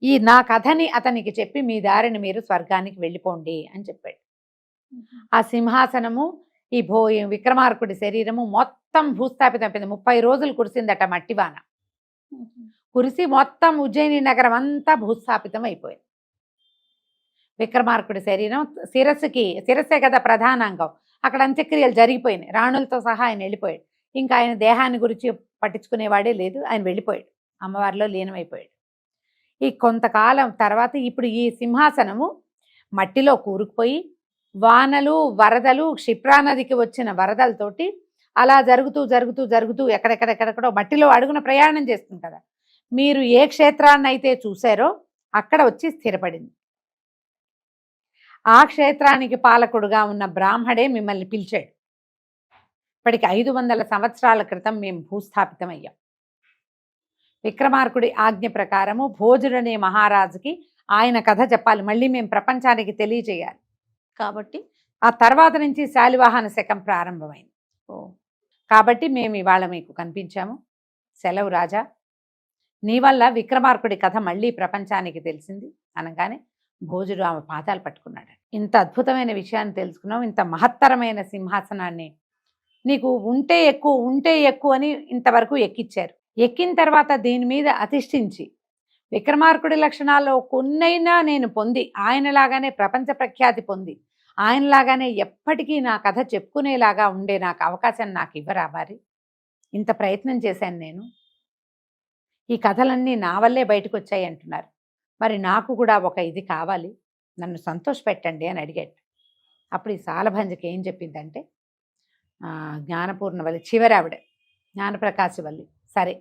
ఈ నా కథని అతనికి చెప్పి మీ దారిని మీరు స్వర్గానికి వెళ్ళిపోండి అని చెప్పాడు. ఆ సింహాసనము, ఈ విక్రమార్కుడి శరీరము మొత్తం భూస్థాపితమైపోయింది. 30 రోజులు కురిసిందట మట్టివాన. కురిసి మొత్తం ఉజ్జయిని నగరం అంతా భూస్థాపితం అయిపోయింది. విక్రమార్కుడి శరీరం శిరస్సే కదా ప్రధానాంగం, అక్కడ అంత్యక్రియలు జరిగిపోయినాయి, రాణులతో సహా ఆయన వెళ్ళిపోయాడు. ఇంకా ఆయన దేహాన్ని గురించి పట్టించుకునేవాడే లేదు, ఆయన వెళ్ళిపోయాడు, అమ్మవారిలో లీనమైపోయాడు. ఈ కొంతకాలం తర్వాత ఇప్పుడు ఈ సింహాసనము మట్టిలో కూరుకుపోయి వానలు వరదలు, క్షిప్రా నదికి వచ్చిన వరదలతోటి అలా జరుగుతూ జరుగుతూ జరుగుతూ ఎక్కడెక్కడెక్కడెక్కడో మట్టిలో అడుగున ప్రయాణం చేస్తుంది కదా. మీరు ఏ క్షేత్రాన్ని అయితే చూశారో అక్కడ వచ్చి స్థిరపడింది. ఆ క్షేత్రానికి పాలకుడుగా ఉన్న బ్రాహ్మడే మిమ్మల్ని పిలిచాడు. ఇప్పటికి 500 సంవత్సరాల క్రితం మేము భూస్థాపితమయ్యాం. విక్రమార్కుడి ఆజ్ఞ ప్రకారము భోజుడనే మహారాజుకి ఆయన కథ చెప్పాలి, మళ్ళీ మేము ప్రపంచానికి తెలియజేయాలి. కాబట్టి ఆ తర్వాత నుంచి శాలివాహన శకం ప్రారంభమైంది. కాబట్టి మేము ఇవాళ మీకు కనిపించాము. సెలవు రాజా, నీ వల్ల విక్రమార్కుడి కథ మళ్ళీ ప్రపంచానికి తెలిసింది అనగానే భోజుడు ఆమె పాదాలు పట్టుకున్నాడు. ఇంత అద్భుతమైన విషయాన్ని తెలుసుకున్నావు, ఇంత మహత్తరమైన సింహాసనాన్ని నీకు ఉంటే ఎక్కువ అని ఇంతవరకు ఎక్కిచ్చారు. ఎక్కిన తర్వాత దీని మీద అధిష్ఠించి విక్రమార్కుడి లక్షణాల్లో కొన్నైనా నేను పొంది ఆయనలాగానే ప్రపంచ ప్రఖ్యాతి పొంది ఆయనలాగానే ఎప్పటికీ నా కథ చెప్పుకునేలాగా ఉండే నాకు అవకాశం నాకు ఇవ్వరా మరి? ఇంత ప్రయత్నం చేశాను నేను, ఈ కథలన్నీ నా వల్లే బయటకు వచ్చాయి అంటున్నారు, మరి నాకు కూడా ఒక ఇది కావాలి, నన్ను సంతోషపెట్టండి అని అడిగాడు. అప్పుడు ఈ సాలభంజకి ఏం చెప్పిందంటే, జ్ఞానపూర్ణవల్లి చివరావిడ జ్ఞానప్రకాశవల్లి, సరే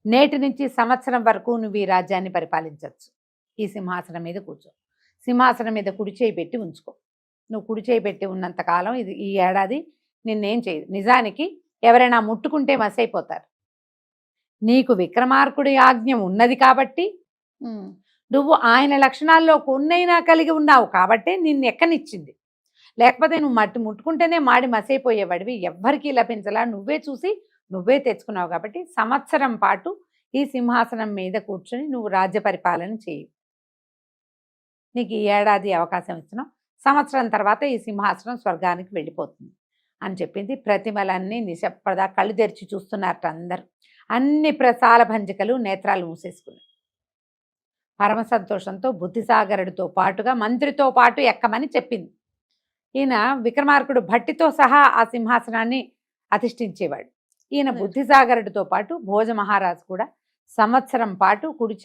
నేటి నుంచి సంవత్సరం వరకు నువ్వు ఈ రాజ్యాన్ని పరిపాలించవచ్చు, ఈ సింహాసనం మీద కూర్చో, సింహాసనం మీద కుడి చేయి పెట్టి ఉంచుకో, నువ్వు కుడి చేయి పెట్టి ఉన్నంతకాలం ఇది ఈ ఏడాది నిన్నేం చేయదు, నిజానికి ఎవరైనా ముట్టుకుంటే మసైపోతారు, నీకు విక్రమార్కుడి ఆజ్ఞ ఉన్నది కాబట్టి నువ్వు ఆయన లక్షణాల్లో కొన్నైనా కలిగి ఉన్నావు కాబట్టి నిన్ను ఎక్కనిచ్చింది, లేకపోతే నువ్వు ముట్టుకుంటేనే మాడి మసైపోయేవాడివి, ఎవ్వరికీ లభించలా, నువ్వే చూసి నువ్వే తెచ్చుకున్నావు కాబట్టి సంవత్సరం పాటు ఈ సింహాసనం మీద కూర్చొని నువ్వు రాజ్య పరిపాలన చేయి, నీకు ఈ ఏడాది అవకాశం ఇస్తున్నావు, సంవత్సరం తర్వాత ఈ సింహాసనం స్వర్గానికి వెళ్ళిపోతుంది అని చెప్పింది. ప్రతిమలన్నీ నిశ్శబ్ద కళ్ళు తెరిచి చూస్తున్నారట అందరు, అన్ని ప్రసాల భంజికలు నేత్రాలు మూసేసుకున్నాయి. పరమ సంతోషంతో బుద్ధిసాగరుడితో పాటుగా మంత్రితో పాటు ఎక్కమని చెప్పింది. ఈయన విక్రమార్కుడు భట్టితో సహా ఆ సింహాసనాన్ని అధిష్ఠించేవాడు. ఈయన బుద్ధిసాగరుడితో పాటు భోజ మహారాజు కూడా సంవత్సరం పాటు కుడి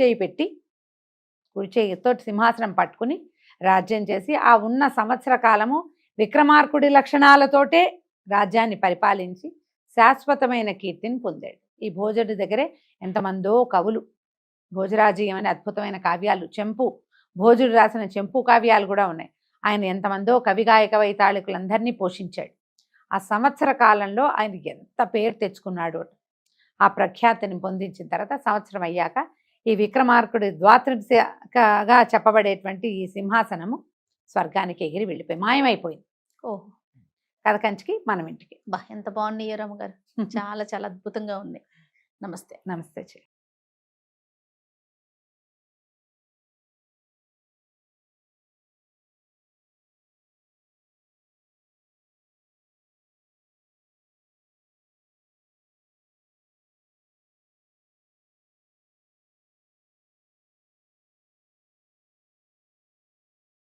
చేయితో సింహాసనం పట్టుకుని రాజ్యం చేసి ఆ ఉన్న సంవత్సర కాలము విక్రమార్కుడి లక్షణాలతోటే రాజ్యాన్ని పరిపాలించి శాశ్వతమైన కీర్తిని పొందాడు. ఈ భోజుడి దగ్గరే ఎంతమందో కవులు, భోజరాజీయం అనే అద్భుతమైన కావ్యాలు, భోజుడు రాసిన చెంపు కావ్యాలు కూడా ఉన్నాయి. ఆయన ఎంతమందో కవిగాయక వైతాళికులందరినీ పోషించాడు. ఆ సంవత్సర కాలంలో ఆయన ఎంత పేరు తెచ్చుకున్నాడు. ఆ ప్రఖ్యాతిని పొందించిన తర్వాత సంవత్సరం అయ్యాక ఈ విక్రమార్కుడి ద్వాత్రింశగా చెప్పబడేటువంటి ఈ సింహాసనము స్వర్గానికి ఎగిరి వెళ్ళిపోయి మాయమైపోయింది. ఓహో, కథ కంచికి మనం ఇంటికి. ఎంత బాగున్నాయి రమ్మగారు, చాలా చాలా అద్భుతంగా ఉంది. నమస్తే. నమస్తే.